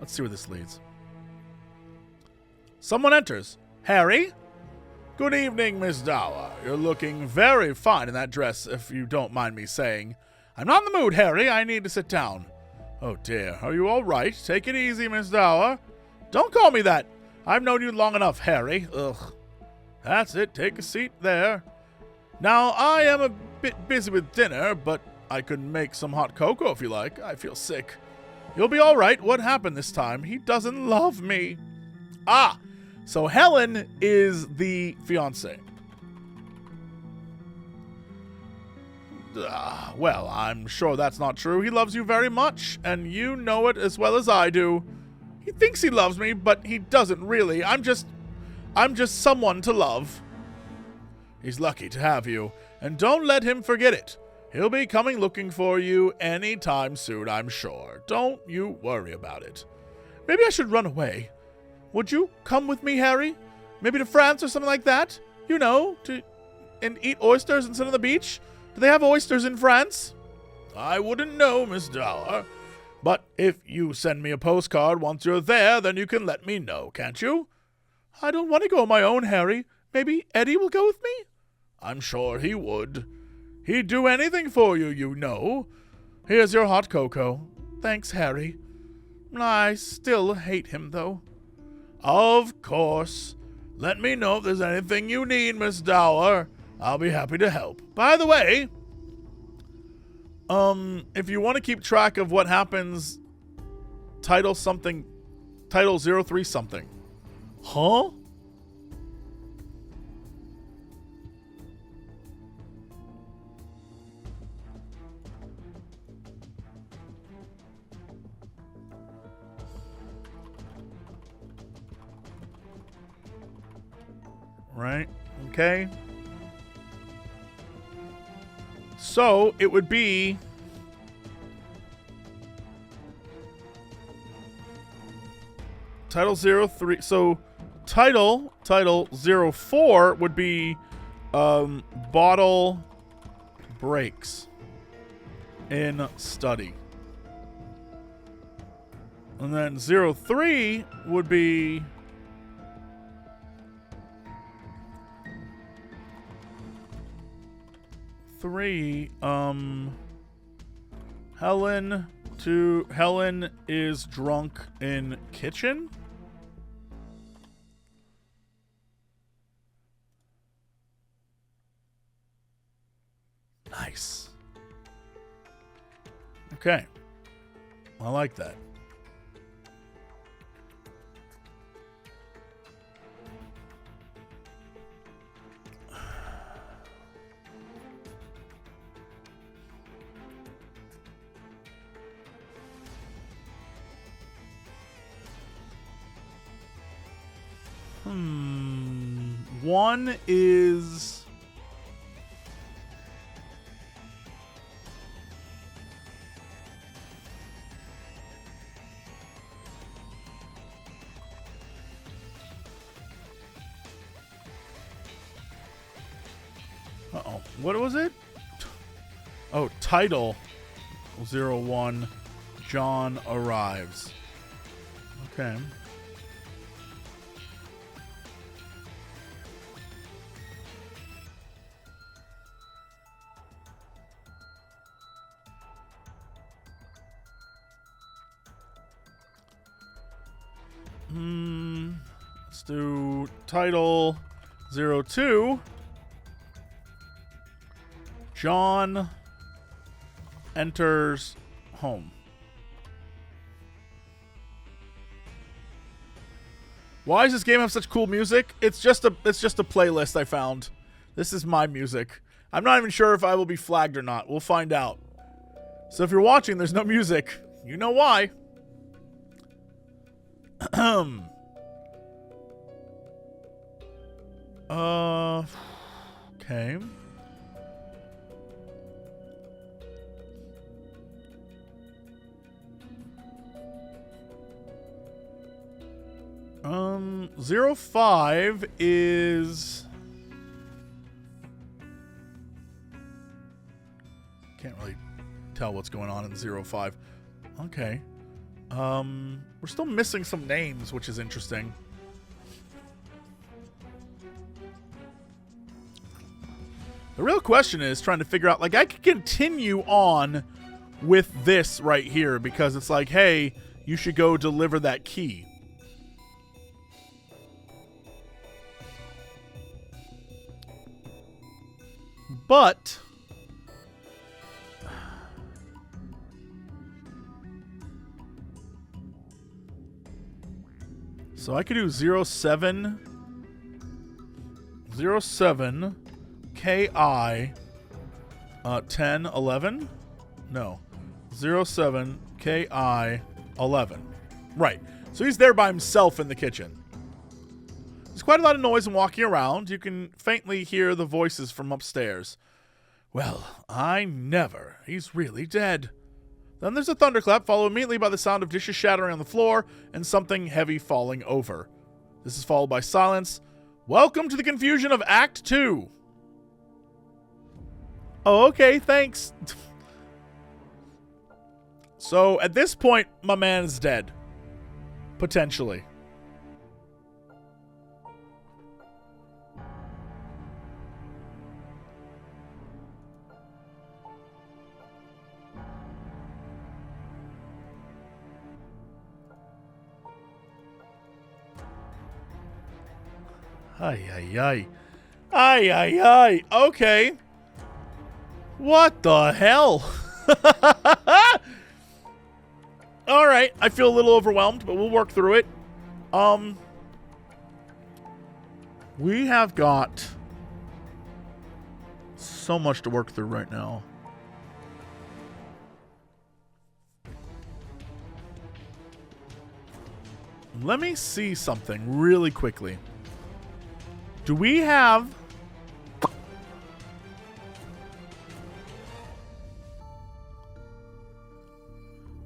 Speaker 1: Let's see where this leads. Someone enters. Harry? Good evening, Miss Dower. You're looking very fine in that dress, if you don't mind me saying. I'm not in the mood, Harry. I need to sit down. Oh, dear. Are you all right? Take it easy, Miss Dower. Don't call me that. I've known you long enough, Harry. Ugh. That's it. Take a seat there. Now, I am a bit busy with dinner, but I could make some hot cocoa if you like. I feel sick. You'll be all right. What happened this time? He doesn't love me. Ah, so Helen is the fiancé. Well, I'm sure that's not true. He loves you very much, and you know it as well as I do. He thinks he loves me, but he doesn't really. I'm just someone to love. He's lucky to have you, and don't let him forget it. He'll be coming looking for you any time soon, I'm sure. Don't you worry about it. Maybe I should run away. Would you come with me, Harry? Maybe to France or something like that? You know, and eat oysters instead of the beach? Do they have oysters in France? I wouldn't know, Miss Dower. But if you send me a postcard once you're there, then you can let me know, can't you? I don't want to go on my own, Harry. Maybe Eddie will go with me? I'm sure he would. He'd do anything for you, you know. Here's your hot cocoa. Thanks, Harry. I still hate him, though. Of course. Let me know if there's anything you need, Miss Dower. I'll be happy to help. By the way, if you want to keep track of what happens, title 03 something. Huh? Right? Okay. So, it would be Title 03. So, Title 04 would be bottle breaks in study. And then 03 would be Helen is drunk in kitchen. Nice. Okay. I like that. One is what was it? Oh, Title 01 John arrives. Okay. Let's do title 02. John enters home. Why does this game have such cool music? It's just a playlist I found. This is my music. I'm not even sure if I will be flagged or not. We'll find out. So if you're watching, there's no music. You know why. Okay. 05 is... Can't really tell what's going on in 05. Okay. We're still missing some names, which is interesting. The real question is trying to figure out, like, I could continue on with this right here because it's like, hey, you should go deliver that key. But so I could do 07 KI 10 11. No. 07 KI 11. Right. So he's there by himself in the kitchen. There's quite a lot of noise and walking around. You can faintly hear the voices from upstairs. Well, I never. He's really dead. Then there's a thunderclap, followed immediately by the sound of dishes shattering on the floor and something heavy falling over. This is followed by silence. Welcome to the confusion of Act 2. Oh, okay, thanks. So, at this point, my man is dead. Potentially. Ay, ay, ay. Ay, ay, ay. Okay. What the hell? All right. I feel a little overwhelmed, but we'll work through it. We have got so much to work through right now. Let me see something really quickly. Do we have...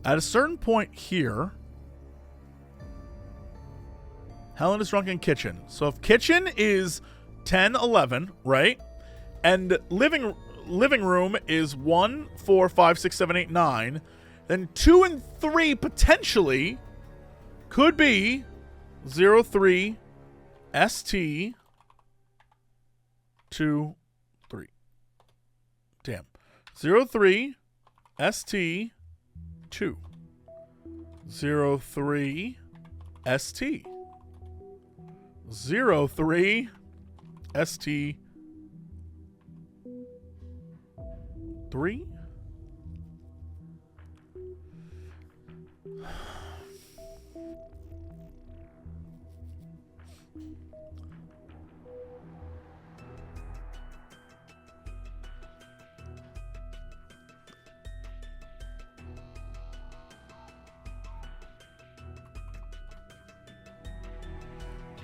Speaker 1: At a certain point here... Helen is drunk in kitchen. So if kitchen is 10, 11, right? And living room is 1, 4, 5, 6, 7, 8, 9. Then 2 and 3 potentially could be 03 ST 2, 3. Damn. 03 ST 2. 03 ST. 03 ST 3.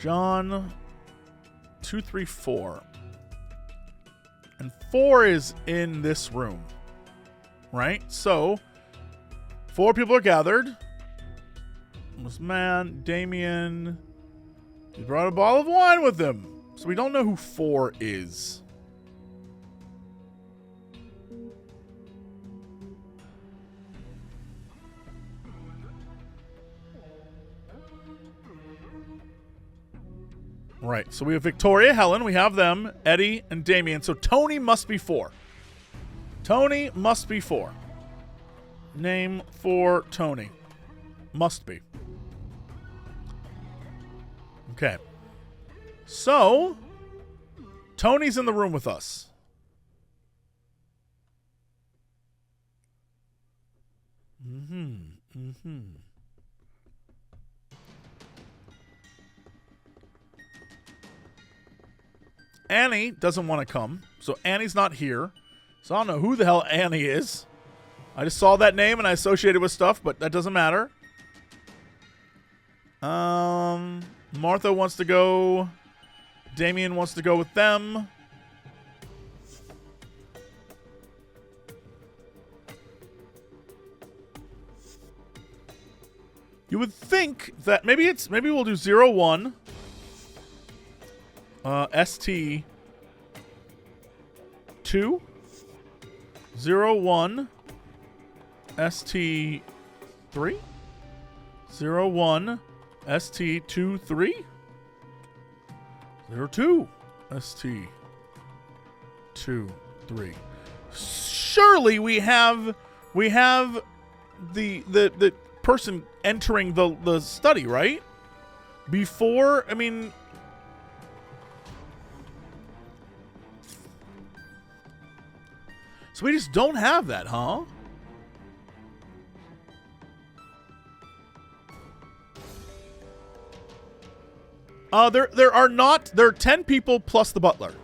Speaker 1: John 2, 3, 4. And 4 is in this room. Right? So 4 people are gathered. This man, Damien. He brought a bottle of wine with him. So we don't know who 4 is. Right, so we have Victoria, Helen, we have them, Eddie, and Damien. So Tony must be 4. Tony must be 4. Name for Tony. Must be. Okay. So, Tony's in the room with us. Annie doesn't want to come, so Annie's not here. So I don't know who the hell Annie is. I just saw that name and I associated with stuff, but that doesn't matter. Martha wants to go. Damien wants to go with them. You would think that maybe we'll do 0-1. ST 2 0-1 ST 3 0-1 ST 2-3 0-2 ST 2-3. Surely we have the person entering the study, right? Before, I mean, so we just don't have that, huh? There are 10 people plus the butler.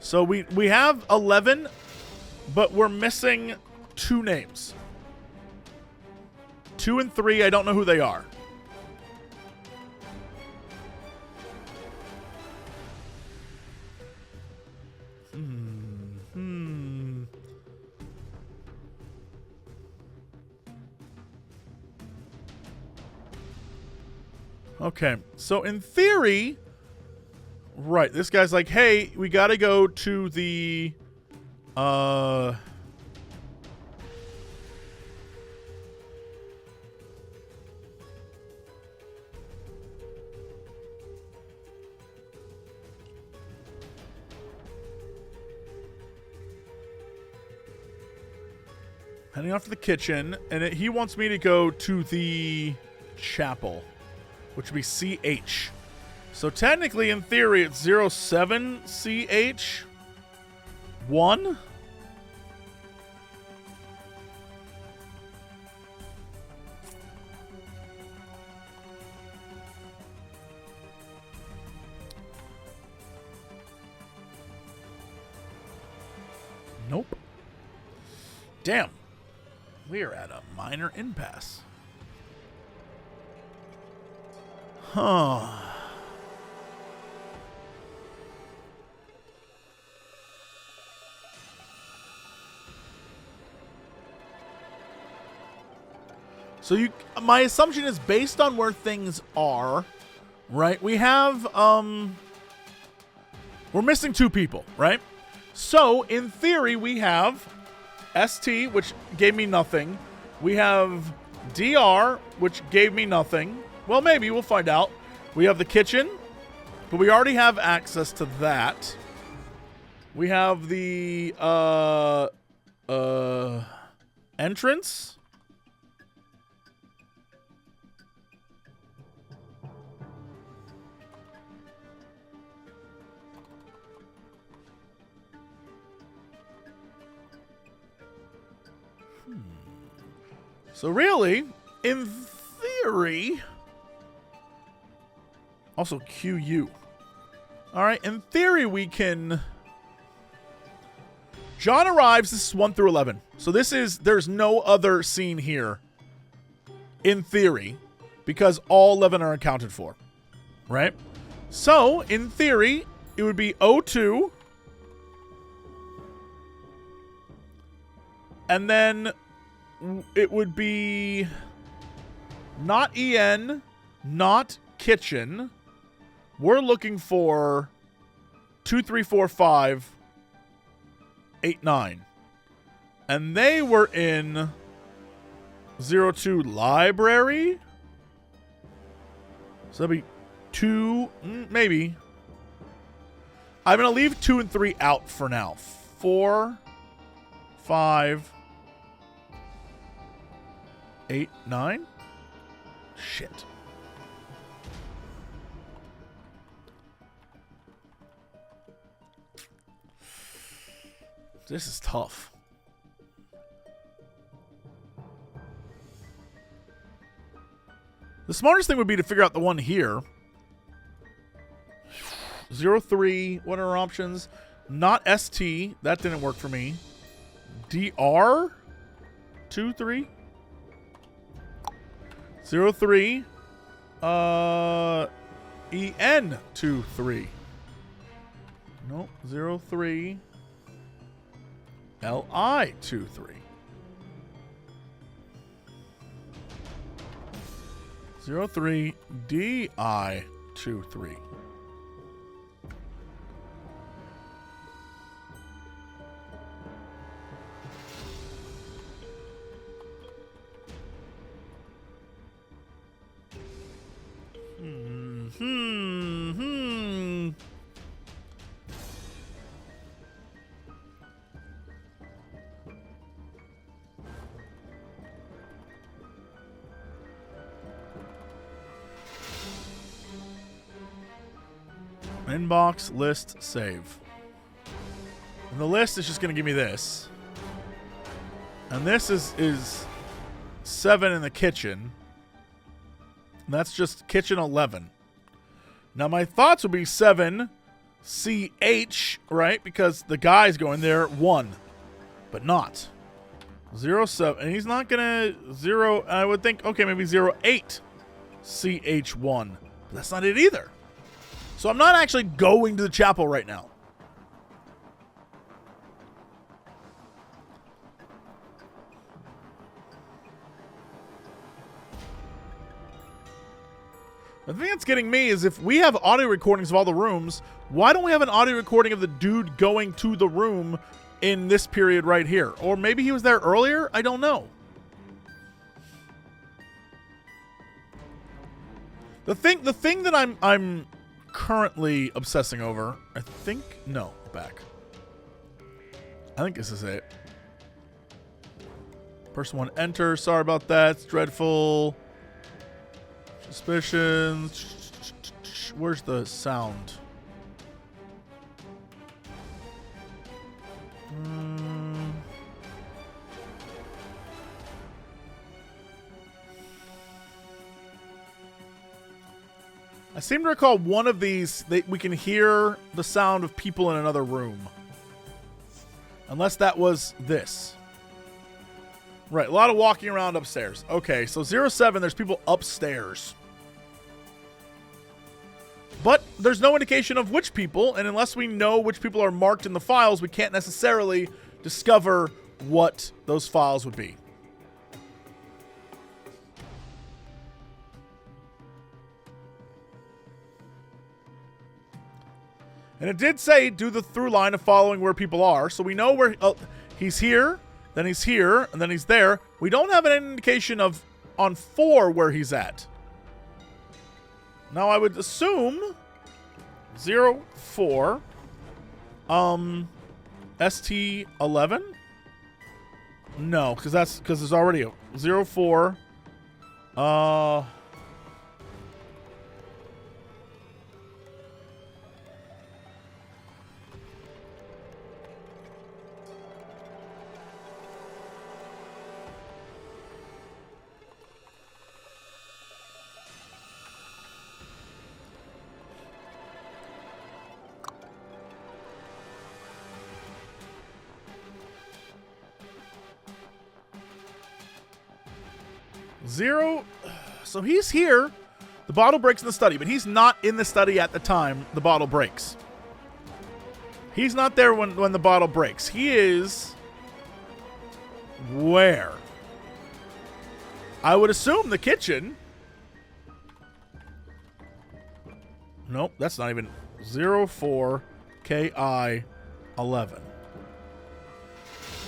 Speaker 1: So we have 11, but we're missing 2 names. 2 and 3, I don't know who they are. Okay, so in theory, right, this guy's like, hey, we gotta go to the, heading off to the kitchen, and he wants me to go to the chapel, which would be CH. So technically, in theory, it's 07 CH 1. Nope. Damn. We're at a minor impasse. Huh. So my assumption is based on where things are, right? We have, we're missing 2 people, right? So in theory, we have ST, which gave me nothing. We have DR, which gave me nothing. Well, maybe. We'll find out. We have the kitchen, but we already have access to that. We have the entrance. So really, in theory... Also, QU. Alright, in theory, we can... John arrives, this is 1 through 11. So there's no other scene here, in theory, because all 11 are accounted for. Right? So, in theory, it would be 02. And then it would be not EN, not kitchen. We're looking for 2, 3, 4, 5, 8, 9. And they were in 02 library. So that'd be 2, maybe. I'm going to leave 2 and 3 out for now. 4, 5, 8, 9. Shit. This is tough. The smartest thing would be to figure out the one here. 03. What are our options? Not ST. That didn't work for me. DR? 23? 03. EN 23. Nope. 03. LI 23. 03 DI 23. Inbox, list, save. And the list is just going to give me this. And this is 7 in the kitchen. And that's just kitchen 11. Now my thoughts would be 7 CH, right? Because the guy's going there 1. But not. 07. And he's not going to 0. I would think, okay, maybe 08 CH1. But that's not it either. So I'm not actually going to the chapel right now. The thing that's getting me is if we have audio recordings of all the rooms, why don't we have an audio recording of the dude going to the room in this period right here? Or maybe he was there earlier? I don't know. The thing that I'm currently obsessing over, I think, no, back. I think this is it. Person 1 enter. Sorry about that. It's dreadful. Suspicions. Where's the sound? I seem to recall one of these, we can hear the sound of people in another room. Unless that was this. Right, a lot of walking around upstairs. Okay, so 07, there's people upstairs. But there's no indication of which people, and unless we know which people are marked in the files, we can't necessarily discover what those files would be. And it did say do the through line of following where people are. So we know where he's here, then he's here, and then he's there. We don't have an indication of on 4 where he's at. Now I would assume 04 ST11. No, because there's already a 04 0. So he's here. The bottle breaks in the study, but he's not in the study at the time the bottle breaks. He's not there when the bottle breaks. He is where? I would assume the kitchen. Nope, that's not even 04 KI 11.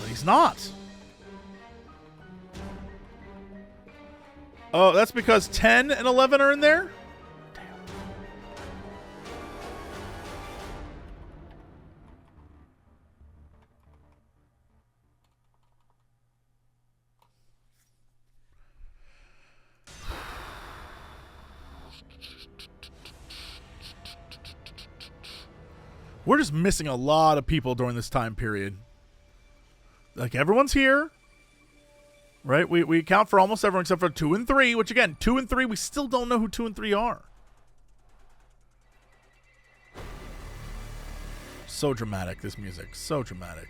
Speaker 1: But he's not. Oh, that's because 10 and 11 are in there? Damn. We're just missing a lot of people during this time period. like everyone's here. Right? We account for almost everyone except for 2 and 3, which again, 2 and 3, we still don't know who 2 and 3 are. So dramatic, this music. So dramatic.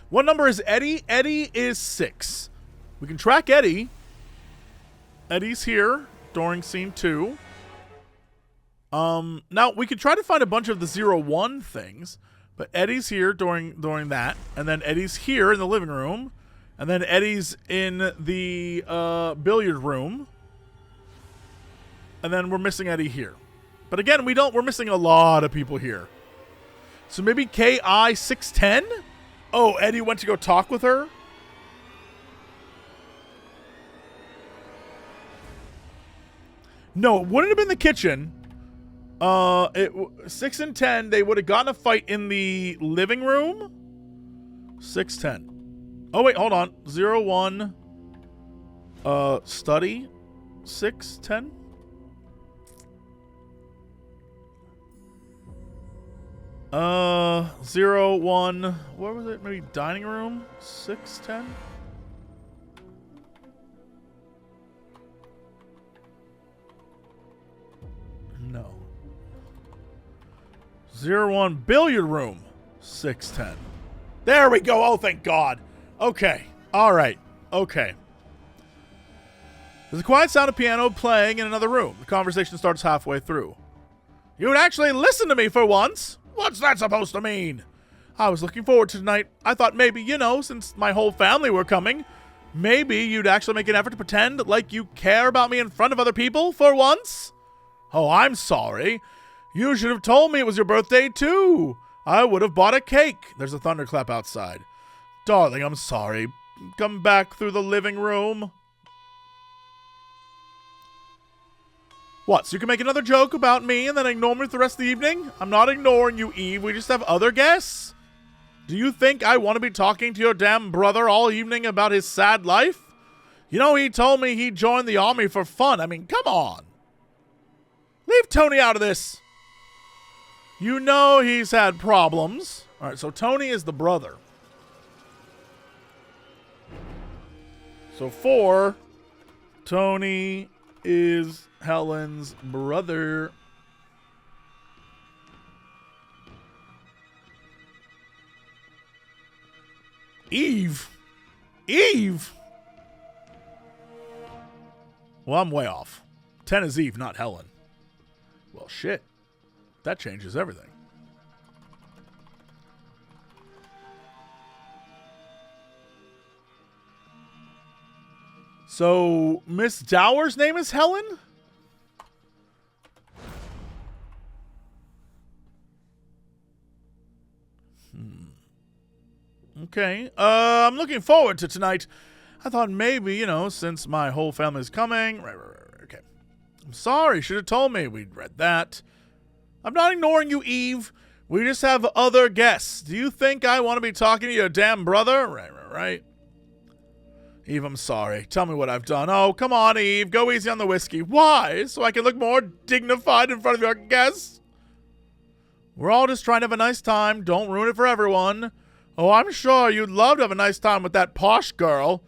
Speaker 1: What number is Eddie? Eddie is 6. We can track Eddie. Eddie's here during scene 2. Now, we could try to find a bunch of the 0-1 things, but Eddie's here during that, and then Eddie's here in the living room, and then Eddie's in the billiard room, and then we're missing Eddie here. But again, we're missing a lot of people here. So maybe KI 610? Oh, Eddie went to go talk with her? No, it wouldn't have been the kitchen. 6 and 10, they would have gotten a fight in the living room. 610. Oh wait, hold on. 0-1. Study. 610. Zero, 1. What was it? Maybe dining room. 610. No. 0-1 billiard room. 610. There we go. Oh, thank God. Okay. All right. Okay. There's a quiet sound of piano playing in another room. The conversation starts halfway through. You'd actually listen to me for once. What's that supposed to mean? I was looking forward to tonight. I thought maybe, since my whole family were coming, maybe you'd actually make an effort to pretend like you care about me in front of other people for once. Oh, I'm sorry. You should have told me it was your birthday, too. I would have bought a cake. There's a thunderclap outside. Darling, I'm sorry. Come back through the living room. What, so you can make another joke about me and then ignore me for the rest of the evening? I'm not ignoring you, Eve. We just have other guests. Do you think I want to be talking to your damn brother all evening about his sad life? He told me he joined the army for fun. I mean, come on. Leave Tony out of this. He's had problems. All right, so Tony is the brother. So 4, Tony is Helen's brother. Eve? Well, I'm way off. 10 is Eve, not Helen. Well, shit. That changes everything. So, Miss Dower's name is Helen? Okay. I'm looking forward to tonight. I thought maybe, since my whole family's coming. Right. Okay. I'm sorry. Should have told me. We'd read that. I'm not ignoring you, Eve. We just have other guests. Do you think I want to be talking to your damn brother? Right. Eve, I'm sorry. Tell me what I've done. Oh, come on, Eve. Go easy on the whiskey. Why? So I can look more dignified in front of your guests? We're all just trying to have a nice time. Don't ruin it for everyone. Oh, I'm sure you'd love to have a nice time with that posh girl.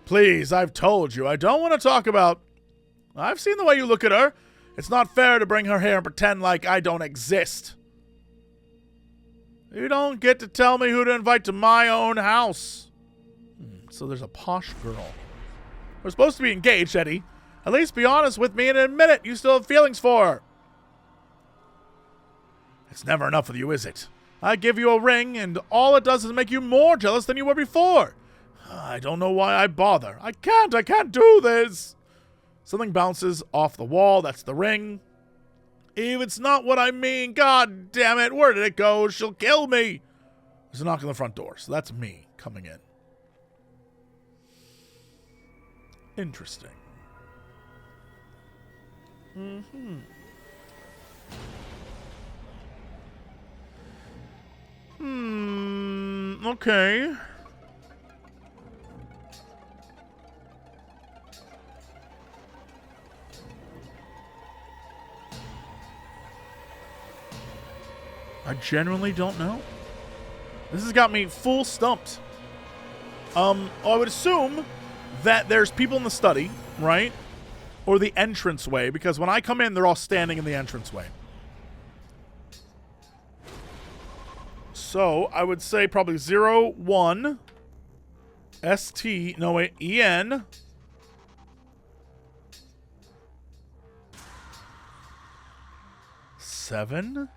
Speaker 1: Please, I've told you. I don't want to talk about... I've seen the way you look at her. It's not fair to bring her here and pretend like I don't exist. You don't get to tell me who to invite to my own house. So there's a posh girl. We're supposed to be engaged, Eddie. At least be honest with me and admit it. You still have feelings for her. It's never enough with you, is it? I give you a ring, and all it does is make you more jealous than you were before. I don't know why I bother. I can't do this. Something bounces off the wall. That's the ring. Eve, it's not what I mean. God damn it. Where did it go? She'll kill me. There's a knock on the front door, so that's me coming in. Interesting. Okay. I genuinely don't know. This has got me full stumped. I would assume that there's people in the study, right? Or the entranceway, because when I come in, they're all standing in the entranceway. So, I would say probably 0, 1, ST, no wait, EN. Seven.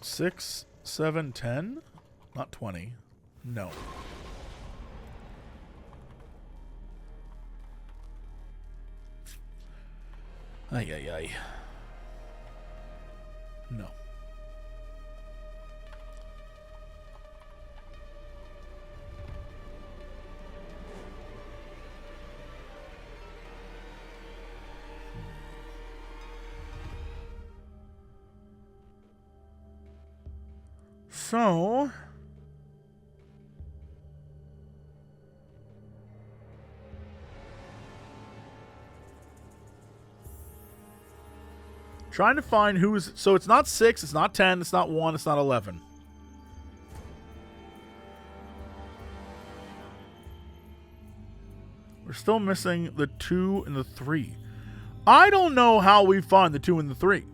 Speaker 1: 6, 7, 10? Not 20. No. Ay, ay, ay. No. So, trying to find who's... So it's not 6, it's not 10, it's not 1, it's not 11. We're still missing the 2 and the 3. I don't know how we find the 2 and the 3.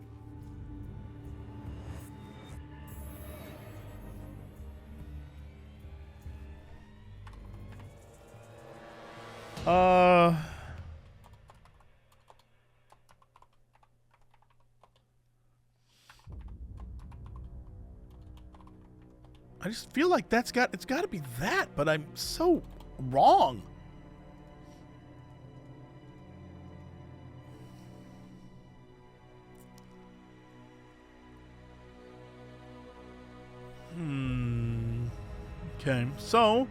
Speaker 1: I just feel like it's got to be that, but I'm so wrong. Okay, so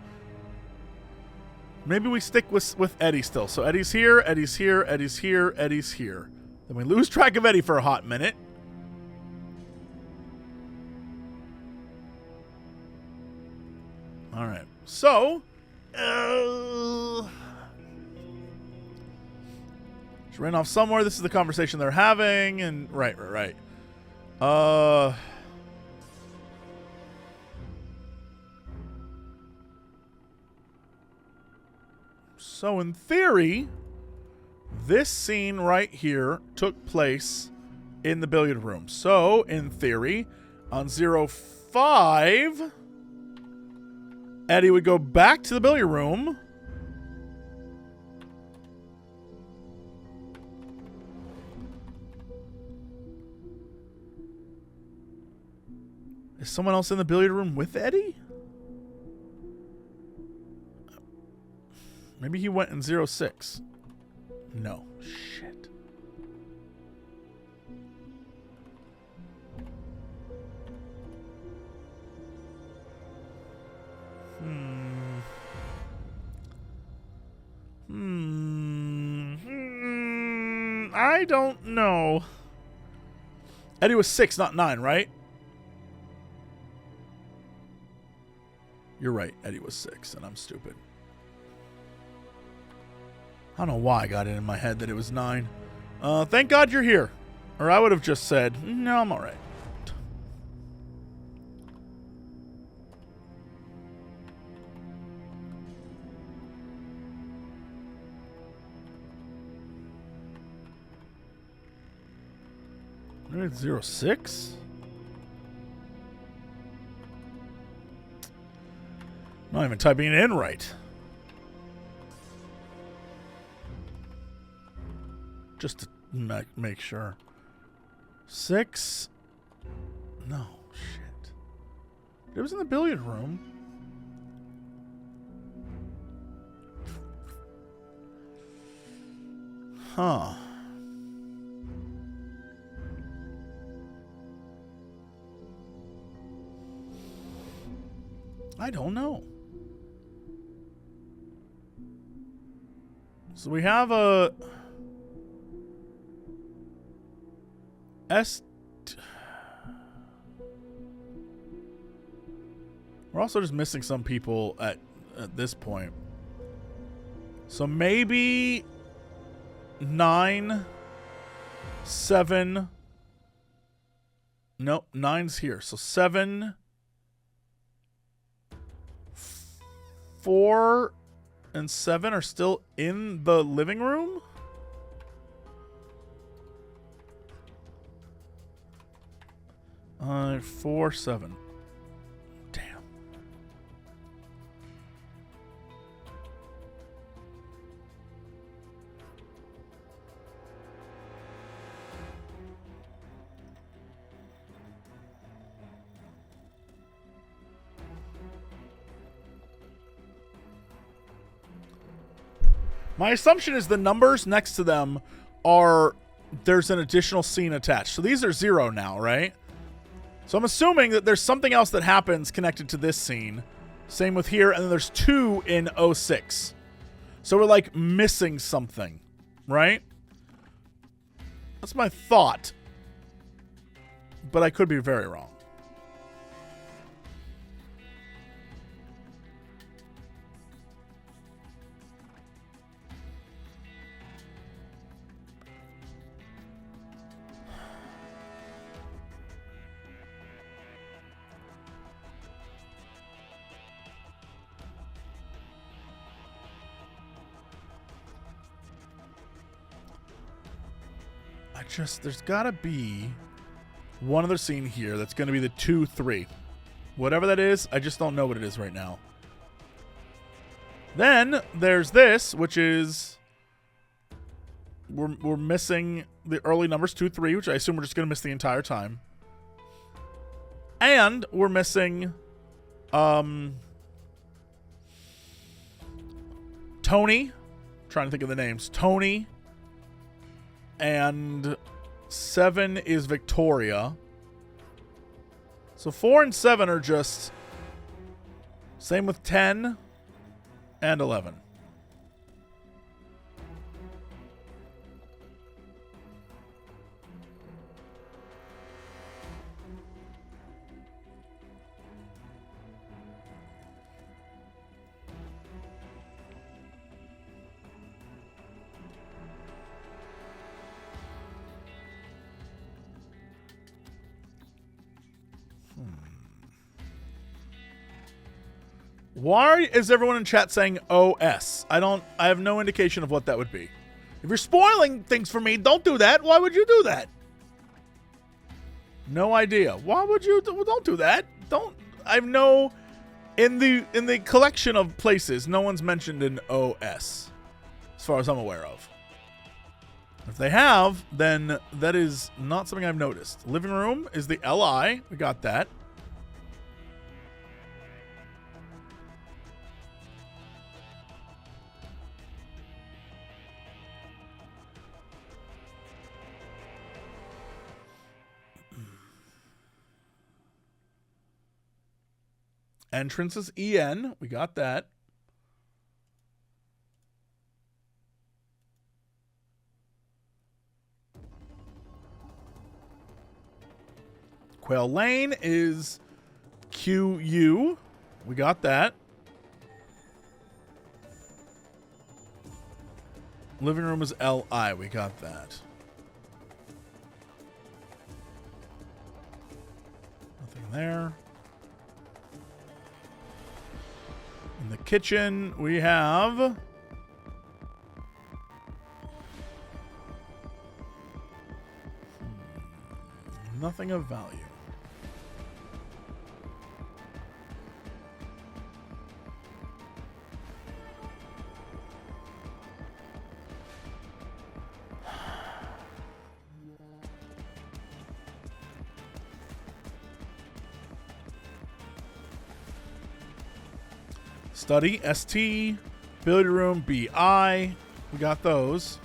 Speaker 1: maybe we stick with Eddie still. So Eddie's here, Eddie's here, Eddie's here, Eddie's here. Then we lose track of Eddie for a hot minute. All right, so she ran off somewhere. This is the conversation they're having, and right. So in theory, this scene right here took place in the billiard room. So in theory, on 05, Eddie would go back to the billiard room. Is someone else in the billiard room with Eddie? Maybe he went in 06. No. Shit. I don't know. Eddie was 6, not 9, right? You're right. Eddie was 6, and I'm stupid. I don't know why I got it in my head that it was 9. Thank God you're here. Or I would have just said, no, I'm all right. Maybe it's 06? Not even typing it in right. Just to make sure. 6? No, shit. It was in the billiard room. Huh. I don't know. So we have a we're also just missing some people at this point. So maybe 9, 7. Nope, 9's here. So 7, 4, and 7 are still in the living room? 4, 7. Damn. My assumption is the numbers next to them are, there's an additional scene attached. So these are 0 now, right? So I'm assuming that there's something else that happens connected to this scene. Same with here, and then there's 2 in 06. So we're like missing something, right? That's my thought. But I could be very wrong. There's gotta be one other scene here that's gonna be the 2, 3. Whatever that is, I just don't know what it is right now. Then there's this, which is we're missing the early numbers 2, 3, which I assume we're just gonna miss the entire time. And we're missing Tony. Trying to think of the names. Tony. And 7 is Victoria. So 4 and 7 are just... Same with 10 and 11. Why is everyone in chat saying OS? I have no indication of what that would be. If you're spoiling things for me, don't do that. Why would you do that? No idea. Why would you? Don't do that. Don't. I have no. In the collection of places, no one's mentioned an OS, as far as I'm aware of. If they have, then that is not something I've noticed. Living room is the LI. We got that. Entrance is EN. We got that. Quail Lane is QU. We got that. Living room is LI. We got that. Nothing there. In the kitchen, we have nothing of value. Study, ST, billiard room, BI. We got those.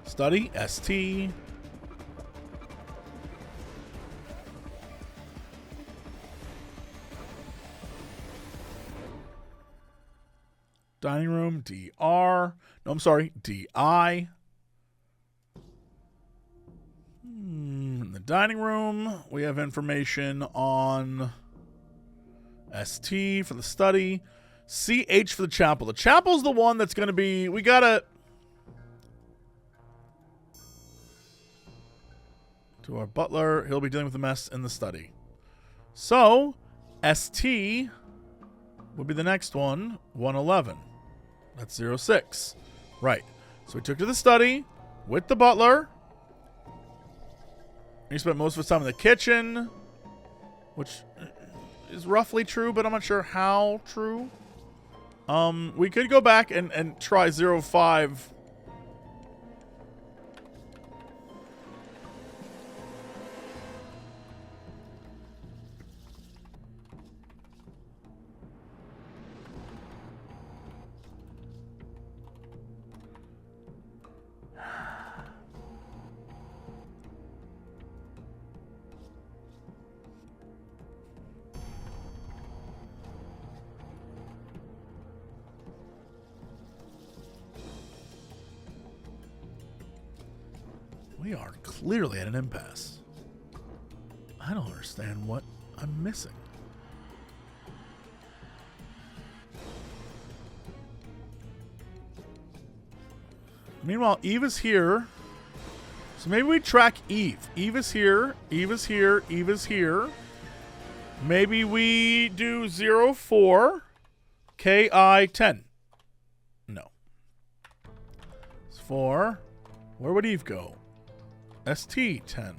Speaker 1: Study, ST. Dining room, DR. No, I'm sorry, DI. dining room. We have information on ST for the study. CH for the chapel. The chapel's the one that's going to be... We got to... To our butler. He'll be dealing with the mess in the study. So, ST would be the next one. 111. That's 06. Right. So we took to the study with the butler. He spent most of his time in the kitchen, which is roughly true, but I'm not sure how true. We could go back and try 05. We are clearly at an impasse. I don't understand what I'm missing. Meanwhile, Eve is here. So maybe we track Eve. Eve is here. Eve is here. Eve is here. Maybe we do 04 KI 10. No. It's 4. Where would Eve go? ST 10.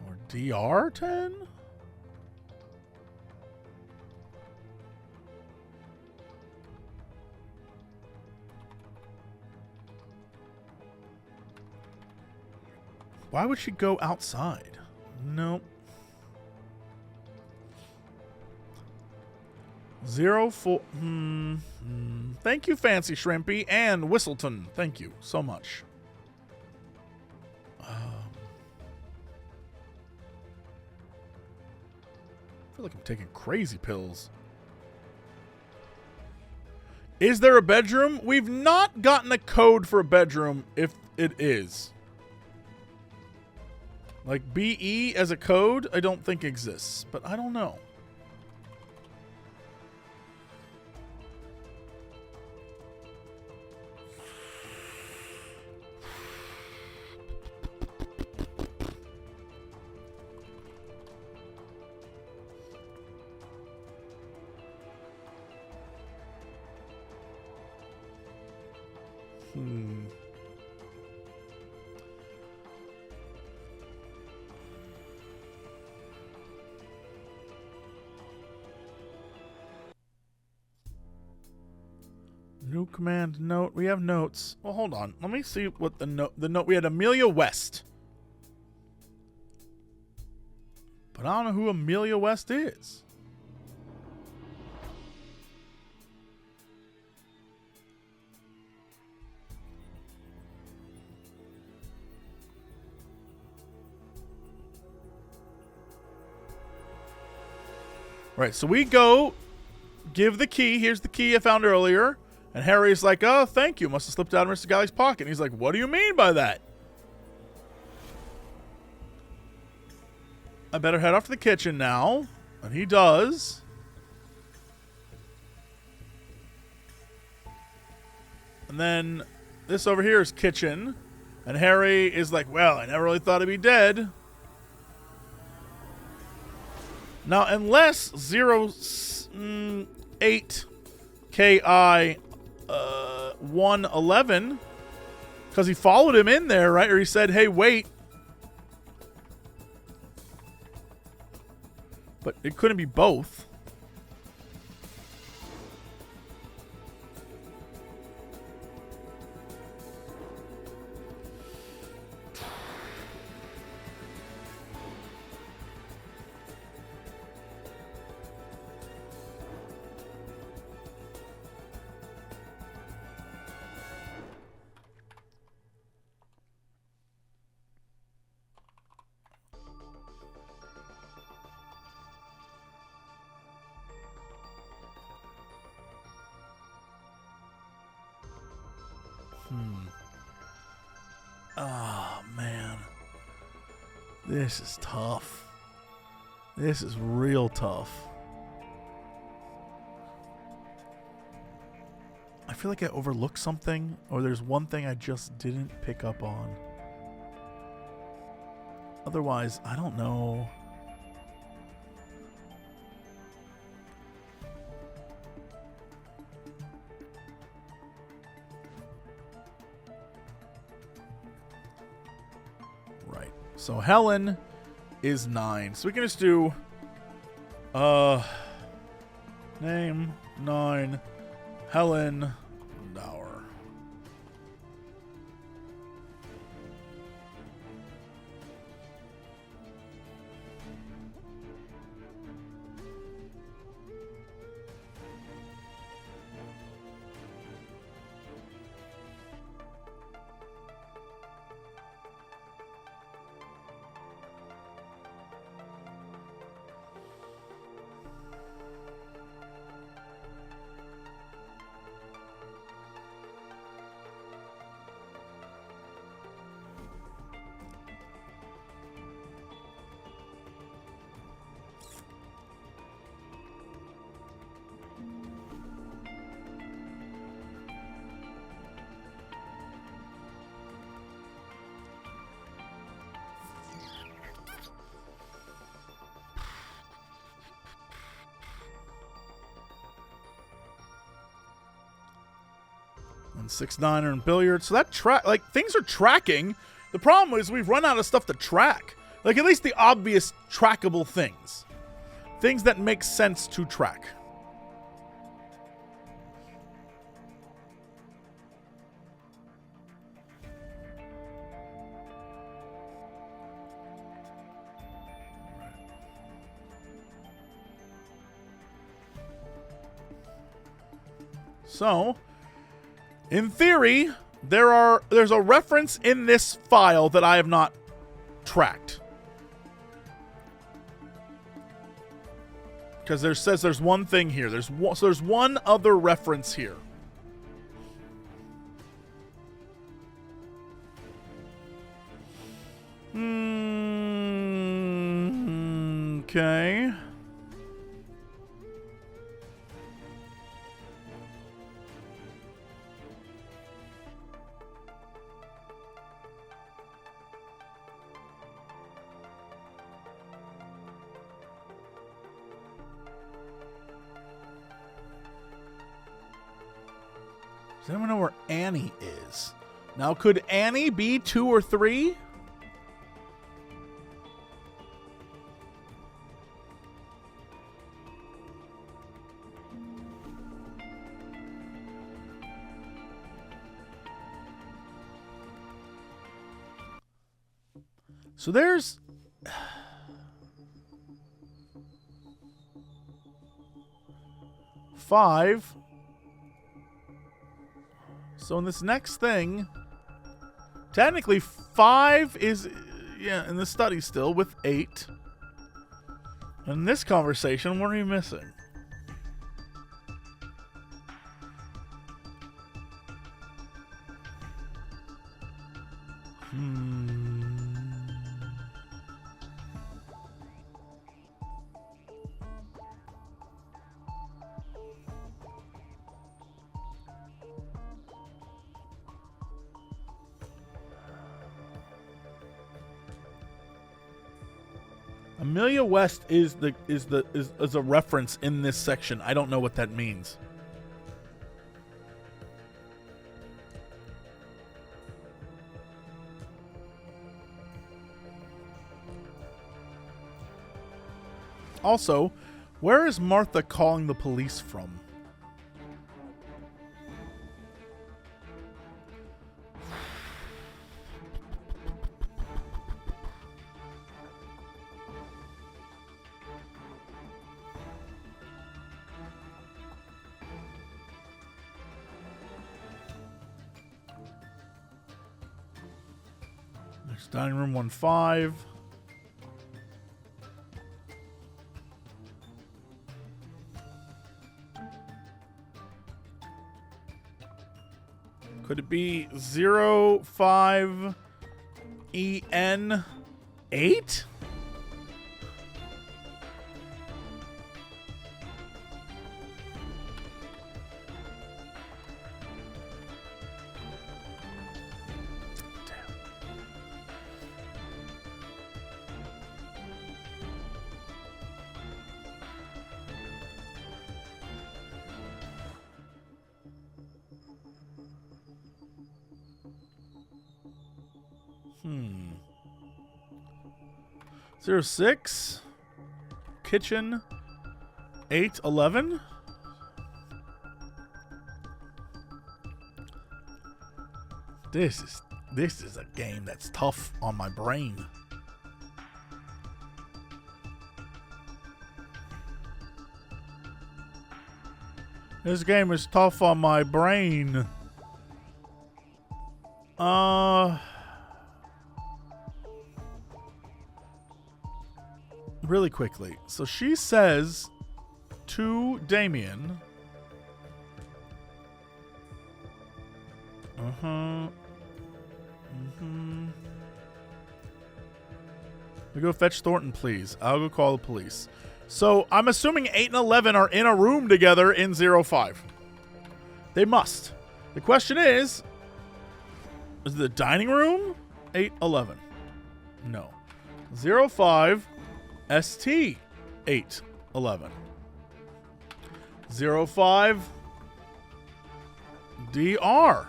Speaker 1: Or DR 10? Why would she go outside? Nope. 04. Thank you, Fancy Shrimpy and Whistleton. Thank you so much. I feel like I'm taking crazy pills. Is there a bedroom? We've not gotten a code for a bedroom if it is. Like BE as a code, I don't think exists, but I don't know. New command note. We have notes. Well, hold on. Let me see what the note. We had Amelia West. But I don't know who Amelia West is. Right, so we go give the key. Here's the key I found earlier. And Harry's like, oh, thank you. Must have slipped out of Mr. Galley's pocket. And he's like, what do you mean by that? I better head off to the kitchen now. And he does. And then this over here is kitchen. And Harry is like, well, I never really thought he'd be dead. Now, unless 08 KI 111, because he followed him in there, right? Or he said, hey, wait. But it couldn't be both. This is tough. This is real tough. I feel like I overlooked something, or there's one thing I just didn't pick up on. Otherwise, I don't know. Right. So Helen is 9. So we can just do name 9 Helen Dower. And 6-9 are in billiard. So that things are tracking. The problem is we've run out of stuff to track. Like at least the obvious trackable things. Things that make sense to track. So, in theory, there's a reference in this file that I have not tracked. Because there's one thing here. So there's one other reference here. Okay. Does anyone know where Annie is? Now, could Annie be 2 or 3? So there's... five. So in this next thing, technically 5 is, in the study still with 8. In this conversation, what are you missing? Amelia West is a reference in this section. I don't know what that means. Also, where is Martha calling the police from? There's dining room 1-5. Could it be 05 EN 8? Hmm. 06. Kitchen. 811. This is a game that's tough on my brain. This game is tough on my brain. Really quickly. So she says to Damien. We go fetch Thornton, please. I'll go call the police. So I'm assuming 8 and 11 are in a room together in 05. They must. The question is it the dining room? 8, 11. No. 05, ST, 8, 11. 05, DR,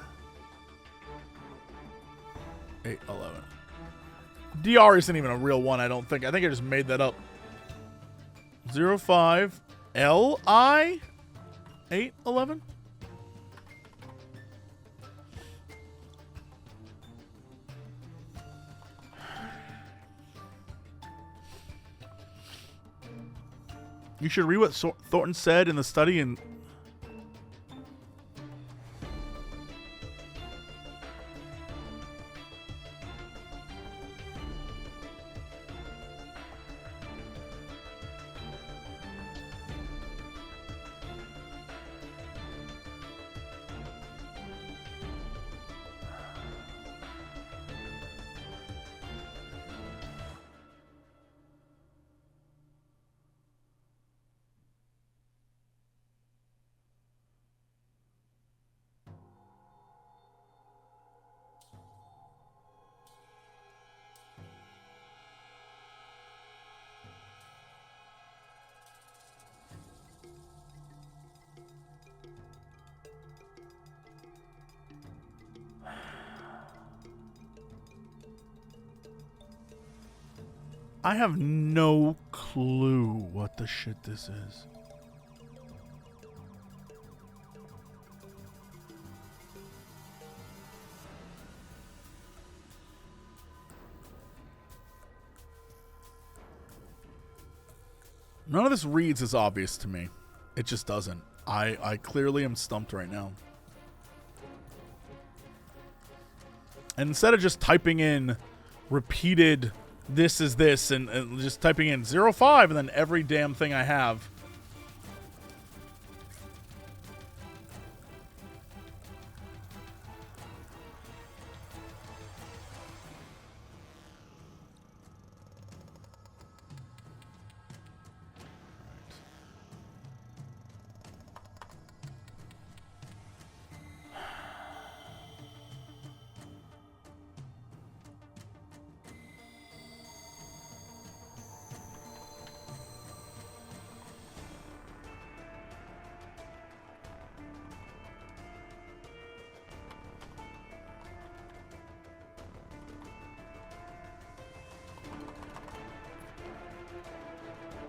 Speaker 1: 8, 11. DR isn't even a real one, I don't think. I think I just made that up. 05, LI, 8, 11. You should read what Thornton said in the study and... I have no clue what the shit this is. None of this reads as obvious to me. It just doesn't. I clearly am stumped right now. And instead of just typing in repeated this is this and just typing in 05 and then every damn thing I have.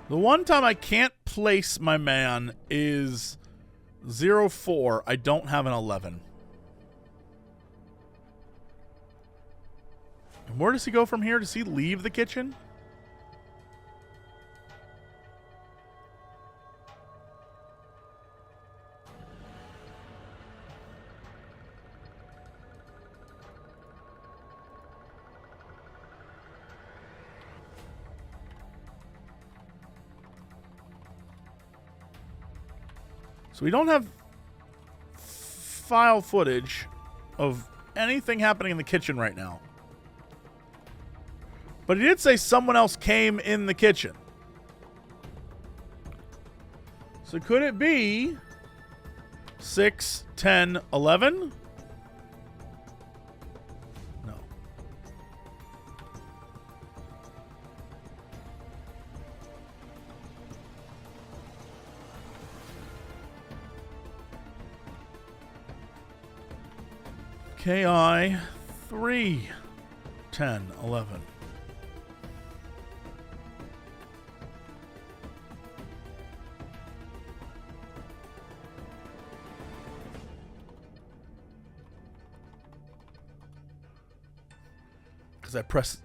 Speaker 1: The one time I can't place my man is 04. I don't have an 11. And where does he go from here? Does he leave the kitchen? So we don't have file footage of anything happening in the kitchen right now. But he did say someone else came in the kitchen. So could it be 6, 10, 11? No. KI 3, 10, 11. Because I press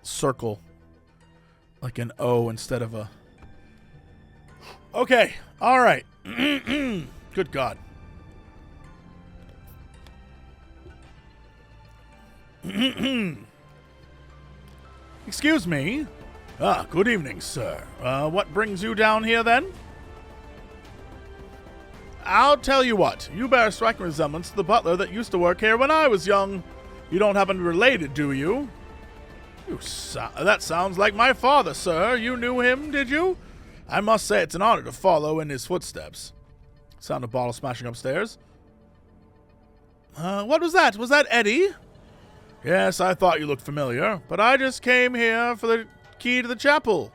Speaker 1: circle like an O instead of a... Okay. All right. Good God. Excuse me. Good evening, sir. What brings you down here, then? I'll tell you what. You bear a striking resemblance to the butler that used to work here when I was young. You don't happen to be related, do you? That sounds like my father, sir. You knew him, did you? I must say it's an honor to follow in his footsteps. Sound of bottle smashing upstairs. What was that? Was that Eddie? Yes, I thought you looked familiar, but I just came here for the key to the chapel.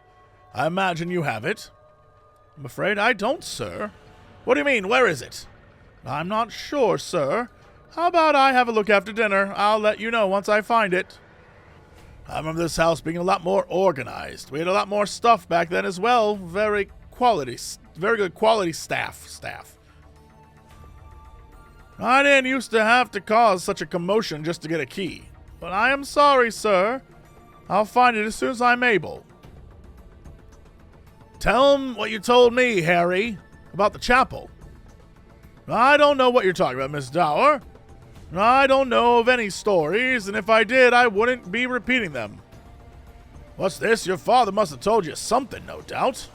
Speaker 1: I imagine you have it. I'm afraid I don't, sir. What do you mean? Where is it? I'm not sure, sir. How about I have a look after dinner? I'll let you know once I find it. I remember this house being a lot more organized. We had a lot more stuff back then as well. Very good quality staff. I didn't used to have to cause such a commotion just to get a key. But I am sorry, sir. I'll find it as soon as I'm able. Tell him what you told me, Harry, about the chapel. I don't know what you're talking about, Miss Dower. I don't know of any stories, and if I did, I wouldn't be repeating them. What's this? Your father must have told you something, no doubt.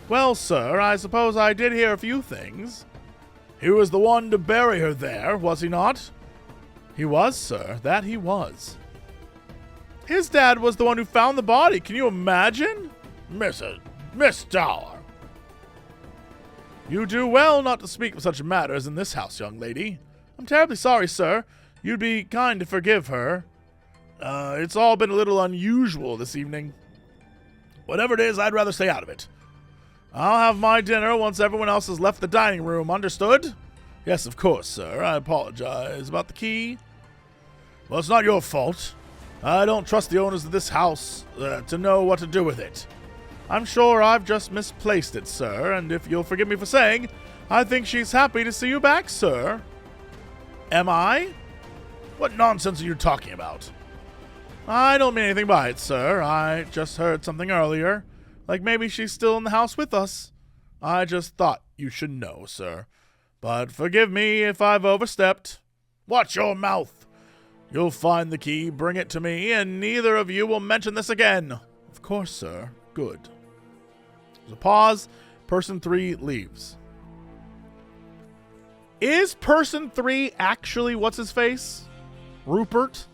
Speaker 1: Well, sir, I suppose I did hear a few things. He was the one to bury her there, was he not? He was, sir. That he was. His dad was the one who found the body. Can you imagine? Miss Dower. You do well not to speak of such matters in this house, young lady. I'm terribly sorry, sir. You'd be kind to forgive her. It's all been a little unusual this evening. Whatever it is, I'd rather stay out of it. I'll have my dinner once everyone else has left the dining room, understood? Yes, of course, sir. I apologize about the key. Well, it's not your fault. I don't trust the owners of this house to know what to do with it. I'm sure I've just misplaced it, sir, and if you'll forgive me for saying, I think she's happy to see you back, sir. Am I? What nonsense are you talking about? I don't mean anything by it, sir. I just heard something earlier. Like maybe she's still in the house with us. I just thought you should know, sir. But forgive me if I've overstepped. Watch your mouth. You'll find the key, bring it to me, and neither of you will mention this again. Of course, sir. Good. There's a pause. Person 3 leaves. Is person 3 actually what's his face? Rupert?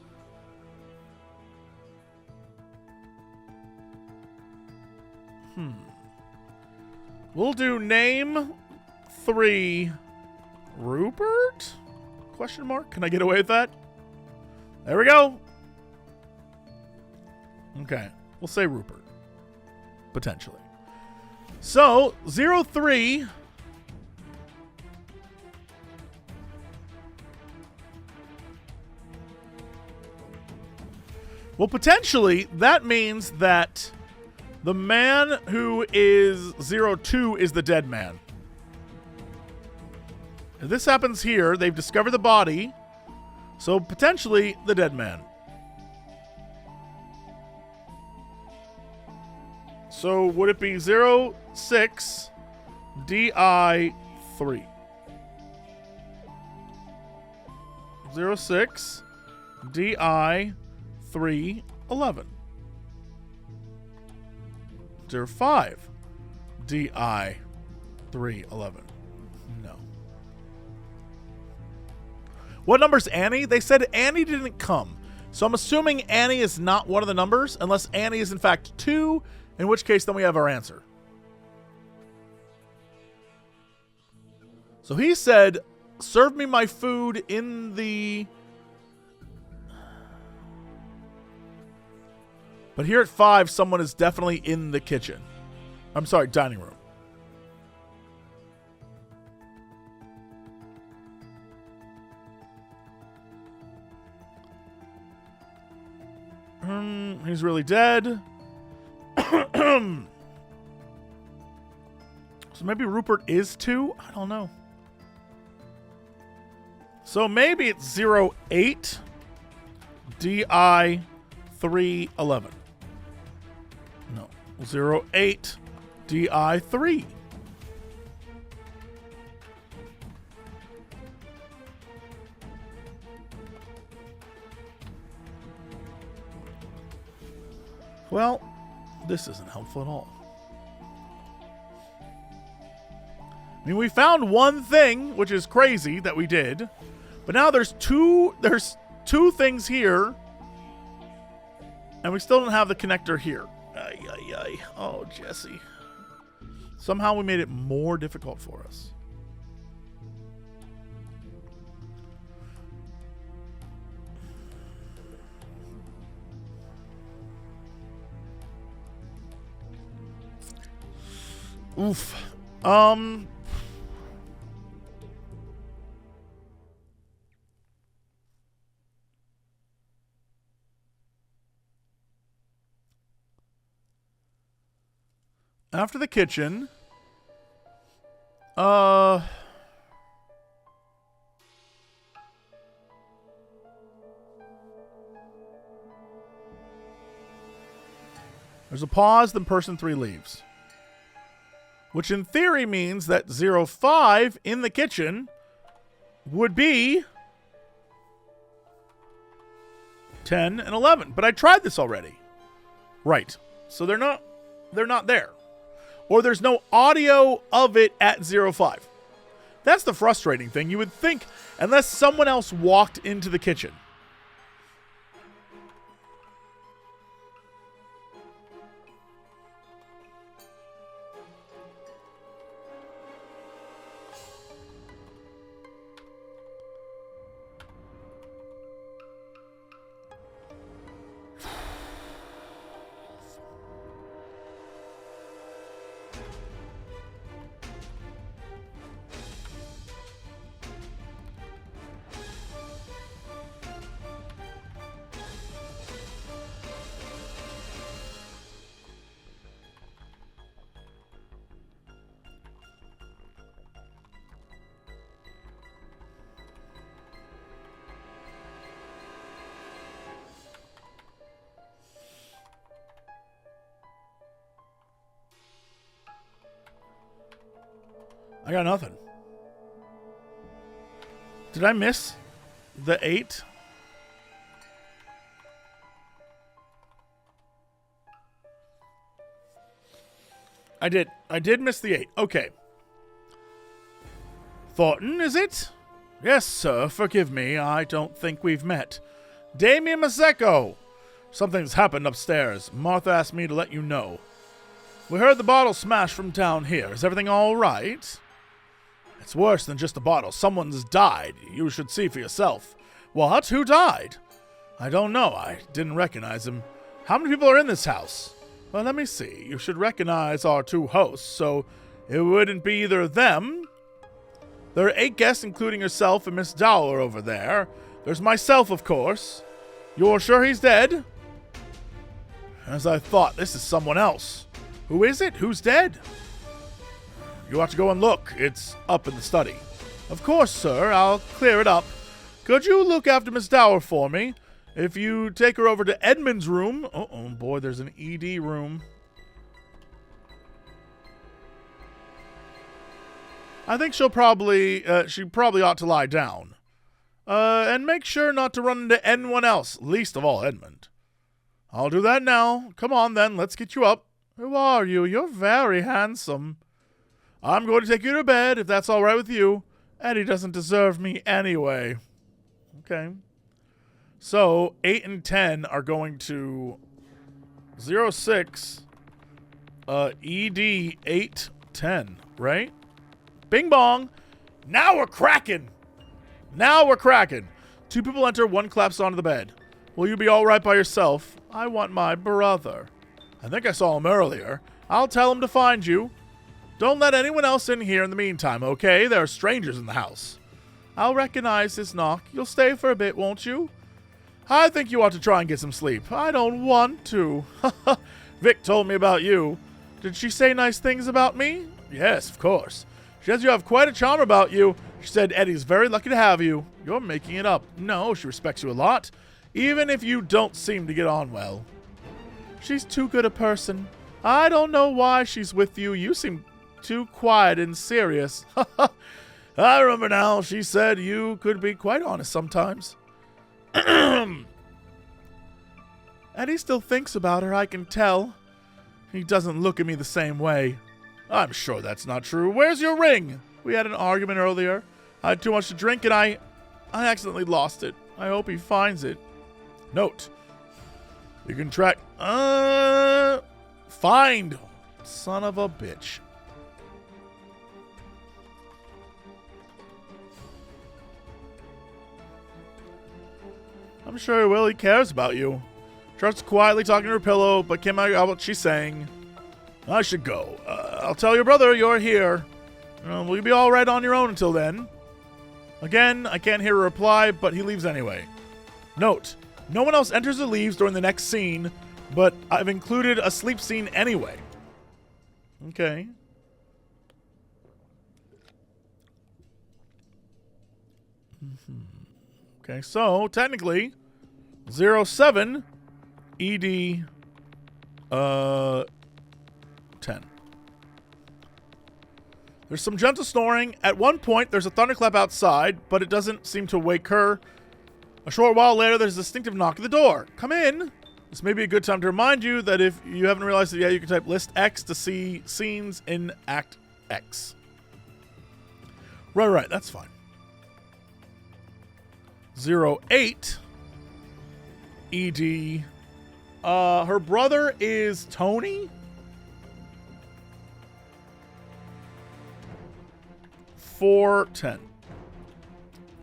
Speaker 1: We'll do name 3 Rupert? Question mark? Can I get away with that? There we go. Okay. We'll say Rupert. Potentially. So, 03. Well, potentially, that means that the man who is 02 is the dead man. If this happens here, they've discovered the body, so potentially the dead man. So would it be 06 DI3? 06 DI3 11. 05 DI 311. No. What number's Annie? They said Annie didn't come. So I'm assuming Annie is not one of the numbers, unless Annie is in fact 2, in which case then we have our answer. So he said, serve me my food in the... But here at 5, someone is definitely in the kitchen. I'm sorry, dining room. He's really dead. So maybe Rupert is 2? I don't know. So maybe it's 08 DI 311. No. 08 DI 3. Well, this isn't helpful at all. I mean, we found one thing, which is crazy that we did, but now there's two things here, and we still don't have the connector here. Ay, ay, ay. Oh, Jesse. Somehow we made it more difficult for us. Oof. After the kitchen, there's a pause, then person 3 leaves. Which in theory means that 05 in the kitchen would be 10 and 11. But I tried this already. Right. So they're not there. Or there's no audio of it at 05. That's the frustrating thing. You would think, unless someone else walked into the kitchen. I got nothing. Did I miss the 8? I did. I did miss the 8. Okay. Thornton, is it? Yes, sir. Forgive me. I don't think we've met. Damien Maseko. Something's happened upstairs. Martha asked me to let you know. We heard the bottle smash from down here. Is everything all right? It's worse than just a bottle. Someone's died. You should see for yourself. What? Who died? I don't know. I didn't recognize him. How many people are in this house? Well, let me see. You should recognize our 2 hosts, so it wouldn't be either of them. There are 8 guests, including yourself and Miss Dowler over there. There's myself, of course. You're sure he's dead? As I thought, this is someone else. Who is it? Who's dead? You ought to go and look. It's up in the study. Of course, sir. I'll clear it up. Could you look after Miss Dower for me? If you take her over to Edmund's room... Oh, boy, there's an ED room. I think she probably ought to lie down. And make sure not to run into anyone else, least of all Edmund. I'll do that now. Come on, then. Let's get you up. Who are you? You're very handsome. I'm going to take you to bed, if that's all right with you. Eddie doesn't deserve me anyway. Okay. So 8 and 10 are going to 06 ED 810, right? Bing bong. Now we're cracking. Now we're cracking. Two people enter, one claps onto the bed. Will you be all right by yourself? I want my brother. I think I saw him earlier. I'll tell him to find you. Don't let anyone else in here in the meantime, okay? There are strangers in the house. I'll recognize his knock. You'll stay for a bit, won't you? I think you ought to try and get some sleep. I don't want to. Vic told me about you. Did she say nice things about me? Yes, of course. She says you have quite a charm about you. She said Eddie's very lucky to have you. You're making it up. No, she respects you a lot, even if you don't seem to get on well. She's too good a person. I don't know why she's with you. You seem too quiet and serious. I remember now. She said you could be quite honest sometimes. Eddie still thinks about her, I can tell. He doesn't look at me the same way. I'm sure that's not true. Where's your ring? We had an argument earlier. I had too much to drink and I accidentally lost it. I hope he finds it. Note. You can track... Find. Son of a bitch. I'm sure he will. He cares about you. Starts quietly talking to her pillow, but can't make out what she's saying. I should go. I'll tell your brother you're here. Will you be all right on your own until then? Again, I can't hear a reply, but he leaves anyway. Note, no one else enters or leaves during the next scene, but I've included a sleep scene anyway. Okay. Okay, so technically, 07 ED 10. There's some gentle snoring. At one point, there's a thunderclap outside, but it doesn't seem to wake her. A short while later, there's a distinctive knock at the door. Come in. This may be a good time to remind you that if you haven't realized it yet, you can type list X to see scenes in Act X. Right, that's fine. 08 ED. Her brother is Tony. 410.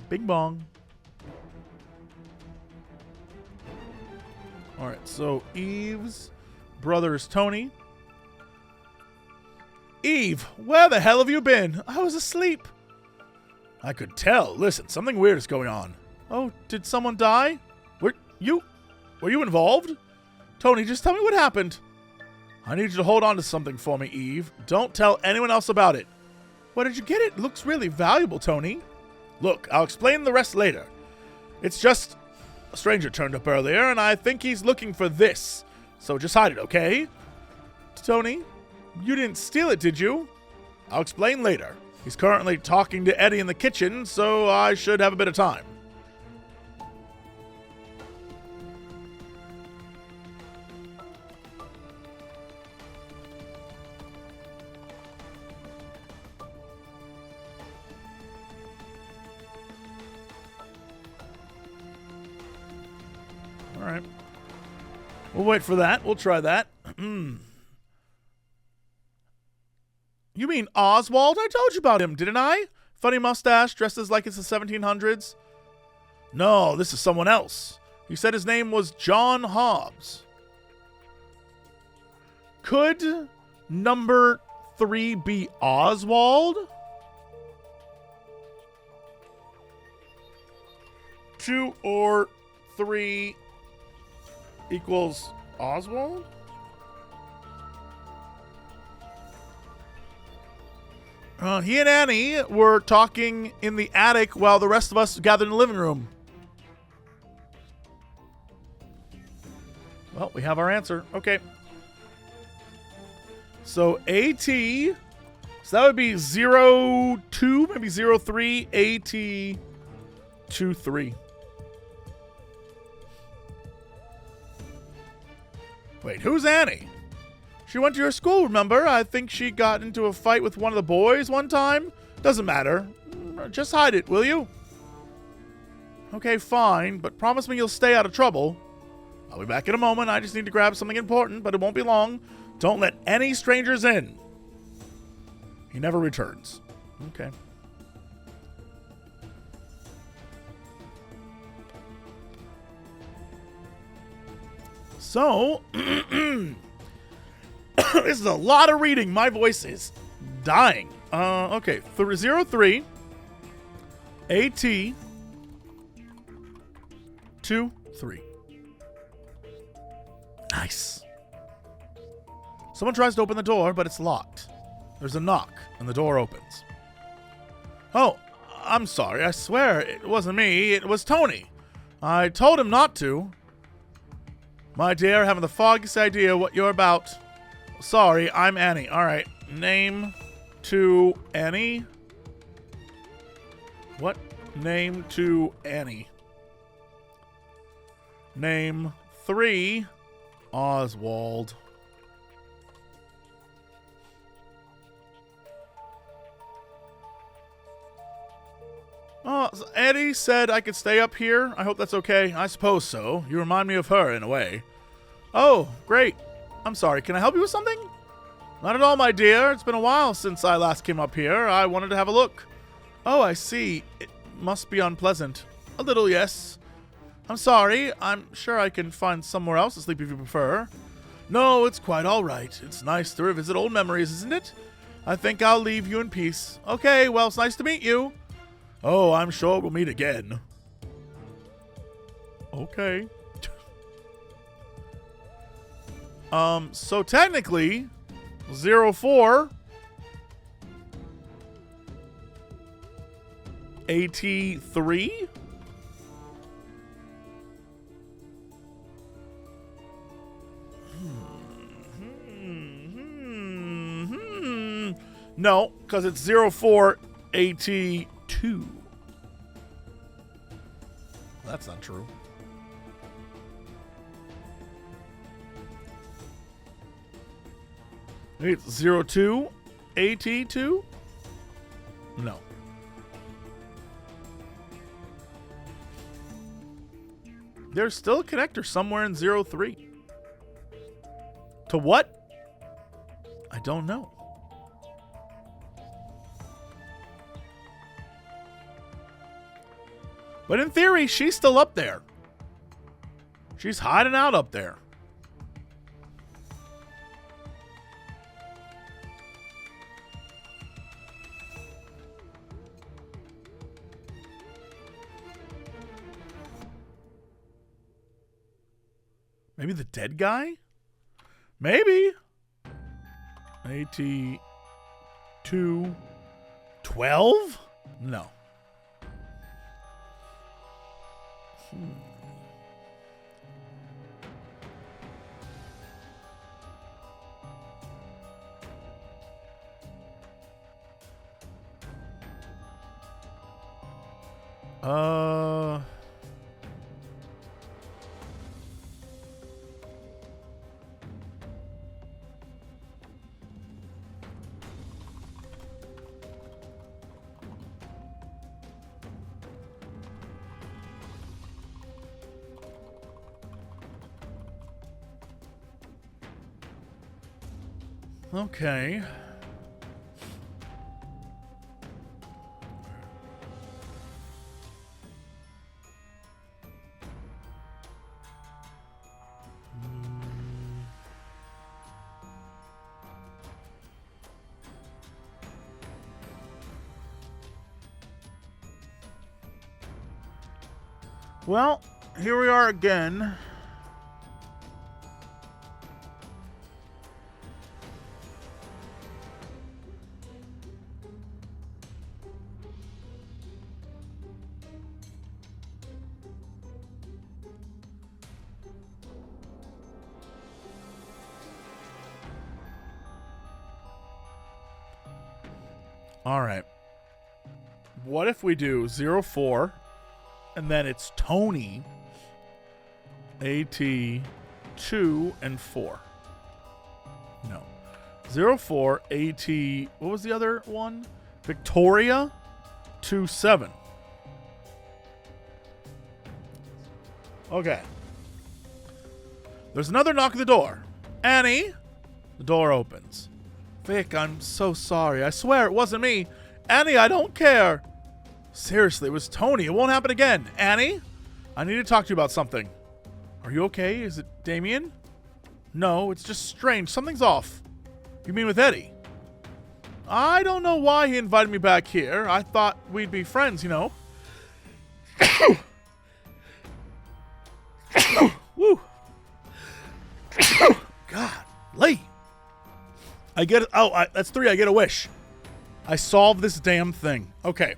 Speaker 1: Bing bong. All right, so Eve's brother is Tony. Eve, where the hell have you been? I was asleep. I could tell. Listen, something weird is going on. Oh, did someone die? Were you involved? Tony, just tell me what happened. I need you to hold on to something for me, Eve. Don't tell anyone else about it. Where did you get it? It looks really valuable, Tony. Look, I'll explain the rest later. It's just a stranger turned up earlier, and I think he's looking for this. So just hide it, okay? Tony, you didn't steal it, did you? I'll explain later. He's currently talking to Eddie in the kitchen, so I should have a bit of time. All right. We'll wait for that. We'll try that. You mean Oswald? I told you about him, didn't I? Funny mustache, dressed as like it's the 1700s. No, this is someone else. He said his name was John Hobbs. Could number 3 be Oswald? 2 or 3 equals Oswald? He and Annie were talking in the attic while the rest of us gathered in the living room. Well, we have our answer. Okay. So AT, so that would be 02, maybe 03, AT 23. Wait, who's Annie? She went to your school, remember? I think she got into a fight with one of the boys one time. Doesn't matter. Just hide it, will you? Okay, fine, but promise me you'll stay out of trouble. I'll be back in a moment. I just need to grab something important, but it won't be long. Don't let any strangers in. He never returns. Okay. So, this is a lot of reading. My voice is dying. Okay, 03 AT 23. Nice. Someone tries to open the door, but it's locked. There's a knock, and the door opens. Oh, I'm sorry. I swear it wasn't me. It was Tony. I told him not to. My dear, I haven't the foggiest idea what you're about. Sorry, I'm Annie. All right. Name to Annie. What? Name to Annie. Name 3, Oswald. Oh, Eddie said I could stay up here. I hope that's okay. I suppose so. You remind me of her in a way. Oh, great. I'm sorry. Can I help you with something? Not at all, my dear. It's been a while since I last came up here. I wanted to have a look. Oh, I see. It must be unpleasant. A little, yes. I'm sorry. I'm sure I can find somewhere else to sleep if you prefer. No, it's quite all right. It's nice to revisit old memories, isn't it? I think I'll leave you in peace. Okay, well, it's nice to meet you. Oh, I'm sure we'll meet again. Okay. So technically, 04 AT3? No, because it's 04 AT2. That's not true. Maybe it's 02 AT2? No. There's still a connector somewhere in 03. To what? I don't know. But in theory, she's still up there. She's hiding out up there. Maybe the dead guy? Maybe. AT2 12? No. Okay. Well, here we are again. All right. What if we do 04 and then it's Tony AT2 and 4? No. 04 AT, what was the other one? Victoria 27. Okay. There's another knock at the door. Annie? The door opens. Vic, I'm so sorry. I swear it wasn't me. Annie, I don't care. Seriously, it was Tony. It won't happen again. Annie? I need to talk to you about something. Are you okay? Is it Damien? No, it's just strange. Something's off. You mean with Eddie? I don't know why he invited me back here. I thought we'd be friends, you know. Woo. God, Lee. I get it. Oh, that's 3. I get a wish. I solved this damn thing. Okay.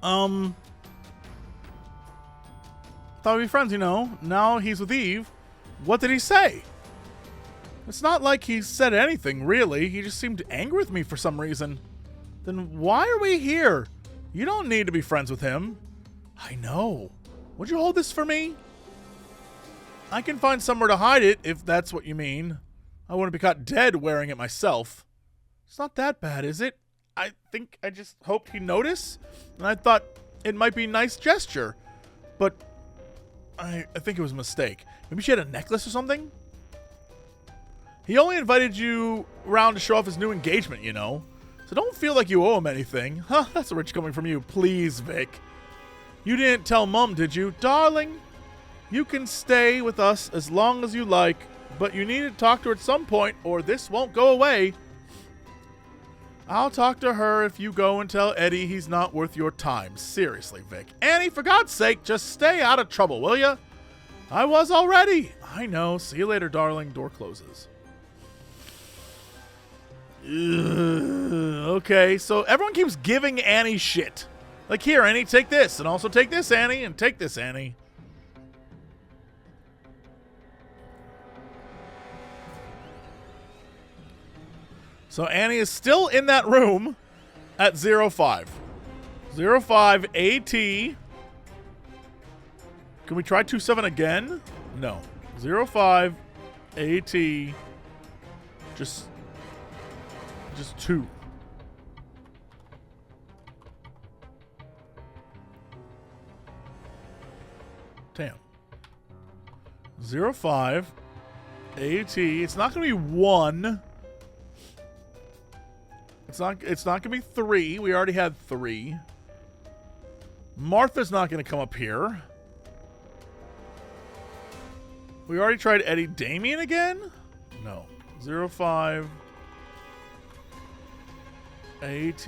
Speaker 1: Thought we'd be friends, you know. Now he's with Eve. What did he say? It's not like he said anything, really. He just seemed angry with me for some reason. Then why are we here? You don't need to be friends with him. I know. Would you hold this for me? I can find somewhere to hide it, if that's what you mean. I wouldn't be caught dead wearing it myself. It's not that bad, is it? I think I just hoped he'd notice, and I thought it might be a nice gesture. But I think it was a mistake. Maybe she had a necklace or something? He only invited you around to show off his new engagement, you know. So don't feel like you owe him anything. Huh, that's rich coming from you. Please, Vic. You didn't tell Mom, did you? Darling, you can stay with us as long as you like, but you need to talk to her at some point or this won't go away. I'll talk to her if you go and tell Eddie he's not worth your time. Seriously, Vic. Annie, for God's sake, just stay out of trouble, will ya? I was already. I know. See you later, darling. Door closes. Okay, so everyone keeps giving Annie shit. Like, here, Annie, take this. And also take this, Annie. And take this, Annie. So Annie is still in that room at 05. 05 AT. Can we try 27 again? No. 05 AT. Just 2. Damn. 05 AT. It's not going to be 1. It's not going to be 3. We already had 3. Martha's not going to come up here. We already tried Eddie. Damien again? No. 05 AT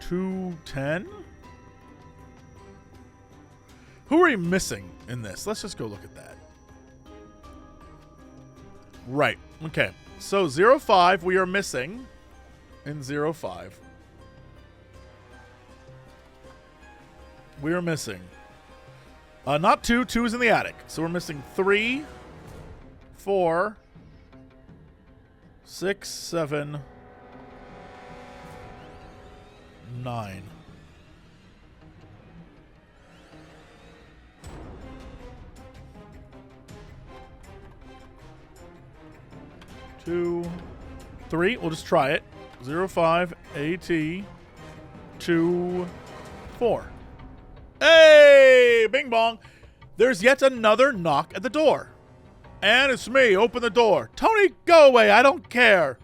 Speaker 1: 210. Who are we missing in this? Let's just go look at that. Right. Okay. So 05 we are missing in 05. We are missing. Not 2. 2 is in the attic. So we're missing 3, 4, 6, 7, 9. Two, 3. We'll just try it. 05 AT 2, 4. Hey! Bing bong. There's yet another knock at the door. And it's me. Open the door. Tony, go away. I don't care.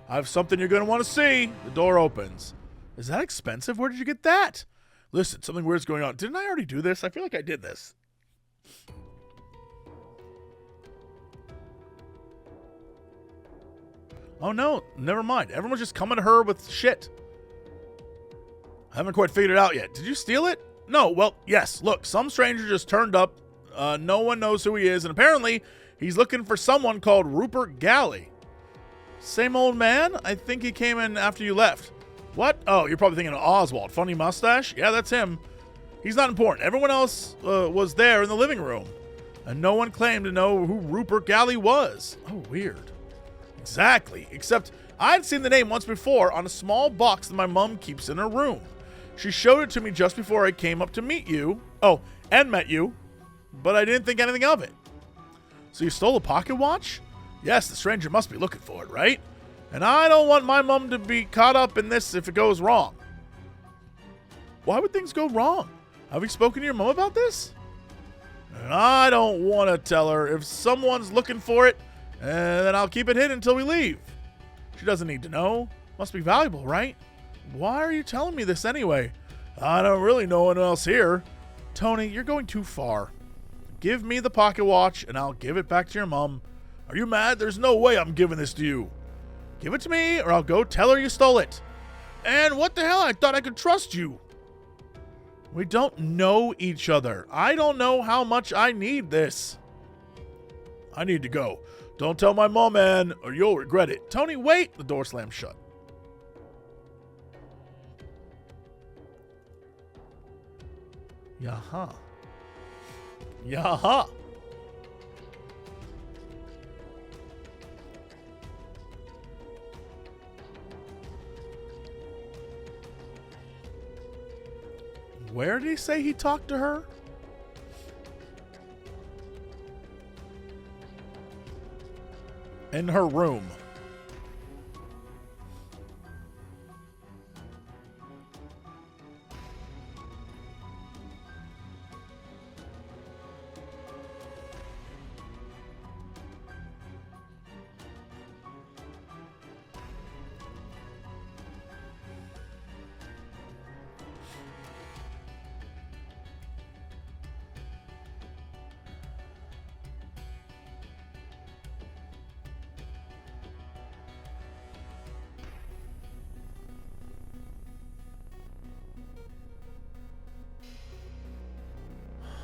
Speaker 1: I have something you're going to want to see. The door opens. Is that expensive? Where did you get that? Listen, something weird's going on. Didn't I already do this? I feel like I did this. Oh, no. Never mind. Everyone's just coming to her with shit. I haven't quite figured it out yet. Did you steal it? No. Well, yes. Look, some stranger just turned up. No one knows who he is. And apparently, he's looking for someone called Rupert Galley. Same old man? I think he came in after you left. What? Oh, you're probably thinking of Oswald. Funny mustache? Yeah, that's him. He's not important. Everyone else was there in the living room. And no one claimed to know who Rupert Galley was. Oh, weird. Exactly. Except I'd seen the name once before on a small box that my mom keeps in her room. She showed it to me just before I came up to meet you. Oh, and met you. But I didn't think anything of it. So you stole a pocket watch? Yes, the stranger must be looking for it, right? And I don't want my mom to be caught up in this if it goes wrong. Why would things go wrong? Have you spoken to your mom about this? And I don't want to tell her. If someone's looking for it, then I'll keep it hidden until we leave. She doesn't need to know. Must be valuable, right? Why are you telling me this anyway? I don't really know anyone else here. Tony, you're going too far. Give me the pocket watch and I'll give it back to your mom. Are you mad? There's no way I'm giving this to you. Give it to me or I'll go tell her you stole it. And what the hell? I thought I could trust you. We don't know each other. I don't know how much I need this. I need to go. Don't tell my mom, man, or you'll regret it. Tony, wait! The door slams shut. Yaha. Yaha. Where did he say he talked to her? In her room.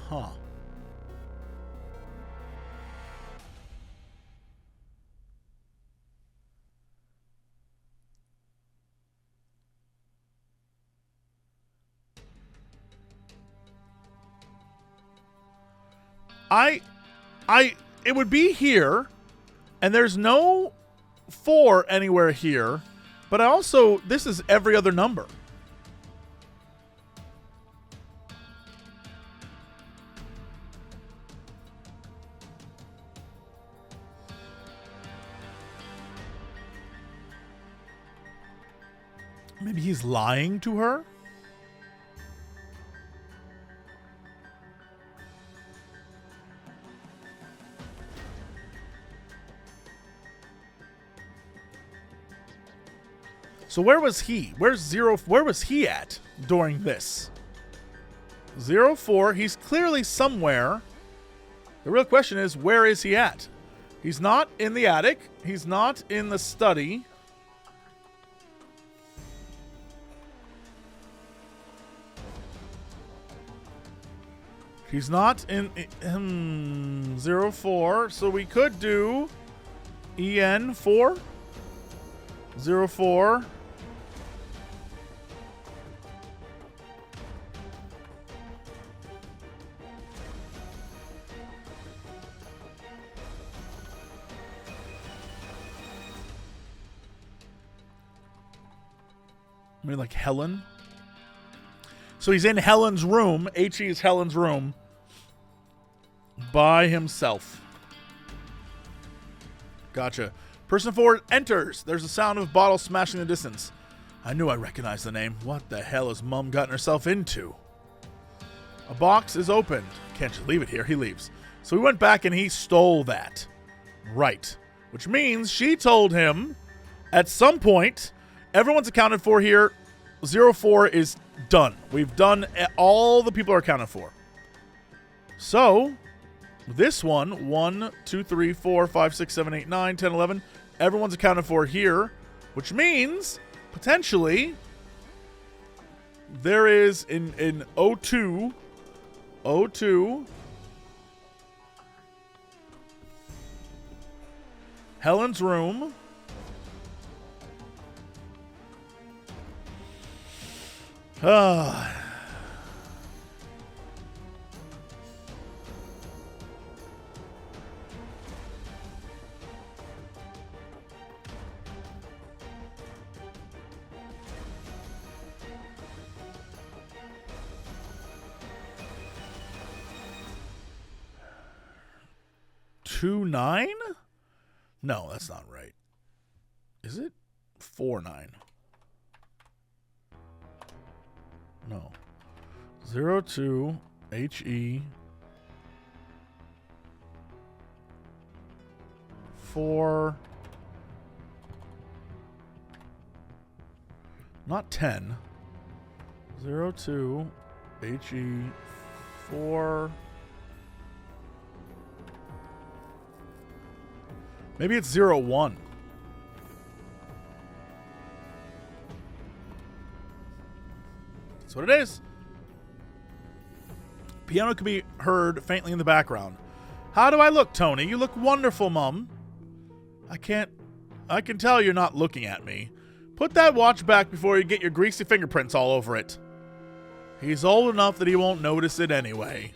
Speaker 1: Huh. It would be here, and there's no 4 anywhere here, but this is every other number. Maybe he's lying to her? So where was he? Where was he at during this? 04, he's clearly somewhere. The real question is, where is he at? He's not in the attic. He's not in the study. He's not in 04, so we could do EN4. 04. I mean, like Helen. So he's in Helen's room. HE is Helen's room. By himself. Gotcha. Person 4 enters. There's a sound of bottles smashing in the distance. I knew I recognized the name. What the hell has Mum gotten herself into? A box is opened. Can't just leave it here. He leaves. So we went back and he stole that. Right. Which means she told him at some point, everyone's accounted for here. 04 is done. We've done all the people are accounted for. So this one, 1, 2, 3, 4, 5, 6, 7, 8, 9, 10, 11. Everyone's accounted for here, which means potentially there is in 02, Helen's room. Ah. Two 9? No, that's not right. Is it 49? No. 02 HE 4. Not 10. 02 HE 4. Maybe it's 01. That's what it is. Piano can be heard faintly in the background. How do I look, Tony? You look wonderful, Mum. I can tell you're not looking at me. Put that watch back before you get your greasy fingerprints all over it. He's old enough that he won't notice it anyway.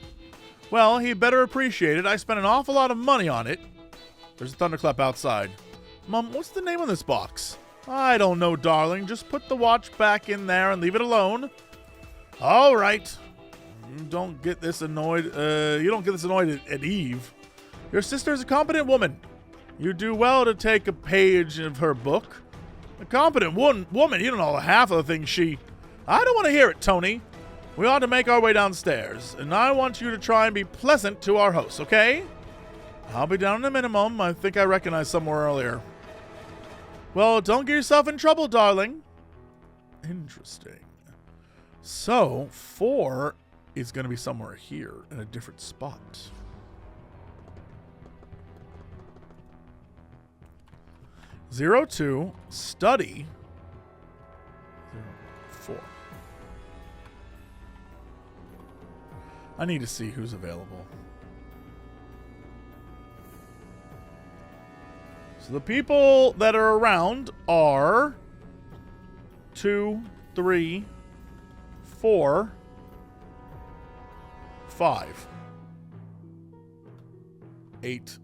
Speaker 1: Well, he better appreciate it. I spent an awful lot of money on it. There's a thunderclap outside. Mum, what's the name of this box? I don't know, darling. Just put the watch back in there and leave it alone. All right. You don't get this annoyed at Eve. Your sister is a competent woman. You do well to take a page of her book. A competent woman? You don't know half of the things she... I don't want to hear it, Tony. We ought to make our way downstairs, and I want you to try and be pleasant to our host, okay? I'll be down in a minimum. I think I recognized somewhere earlier. Well, don't get yourself in trouble, darling. Interesting. So, 4 is going to be somewhere here in a different spot. Zero 02, study. 04. I need to see who's available. So the people that are around are 2, 3, 4, 5, 8,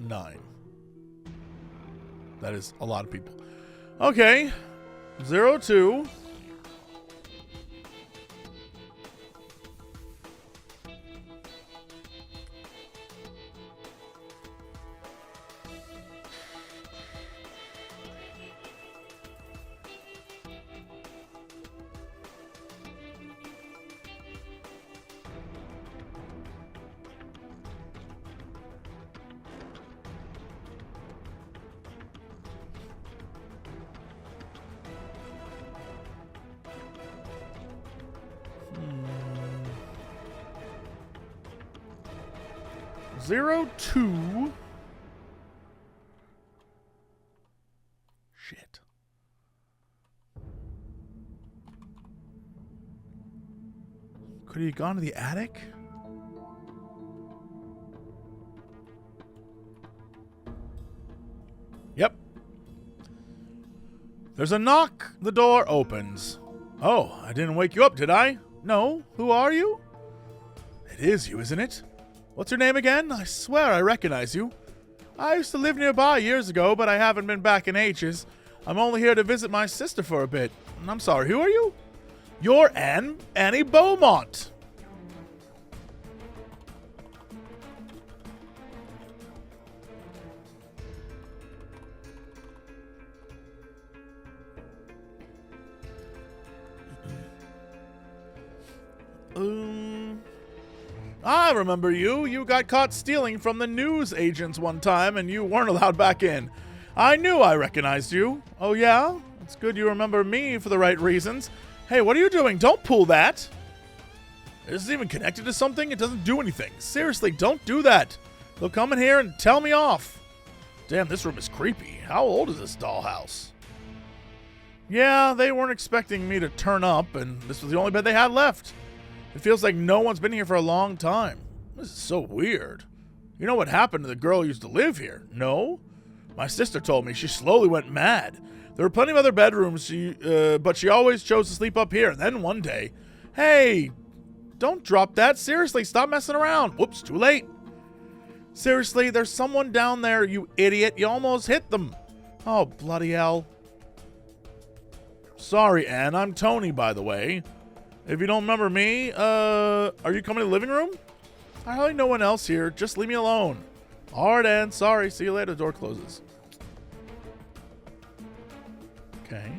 Speaker 1: 9. That is a lot of people. Okay. 02. Zero 02. Shit. Could he have gone to the attic? Yep. There's a knock. The door opens. Oh, I didn't wake you up, did I? No. Who are you? It is you, isn't it? What's your name again? I swear I recognize you. I used to live nearby years ago, but I haven't been back in ages. I'm only here to visit my sister for a bit. I'm sorry, who are you? You're Annie Beaumont. I remember you. You got caught stealing from the news agents one time and you weren't allowed back in. I knew I recognized you. Oh yeah? It's good you remember me for the right reasons. Hey, what are you doing? Don't pull that. Is it even connected to something? It doesn't do anything. Seriously, don't do that. They'll come in here and tell me off. Damn, this room is creepy. How old is this dollhouse? Yeah, they weren't expecting me to turn up, and this was the only bed they had left. It feels like no one's been here for a long time. This is so weird. You know what happened to the girl who used to live here? No? My sister told me she slowly went mad. There were plenty of other bedrooms, but she always chose to sleep up here. And then one day, hey, don't drop that. Seriously, stop messing around. Whoops, too late. Seriously, there's someone down there, you idiot. You almost hit them. Oh, bloody hell. Sorry, Anne. I'm Tony, by the way. If you don't remember me, are you coming to the living room? I hardly no one else here. Just leave me alone. All right, Anne. Sorry. See you later. The door closes. Okay.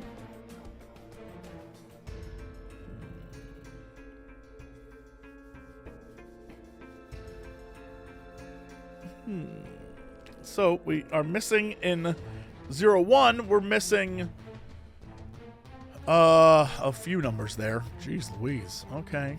Speaker 1: So we are missing in 01. We're missing a few numbers there. Jeez Louise. Okay.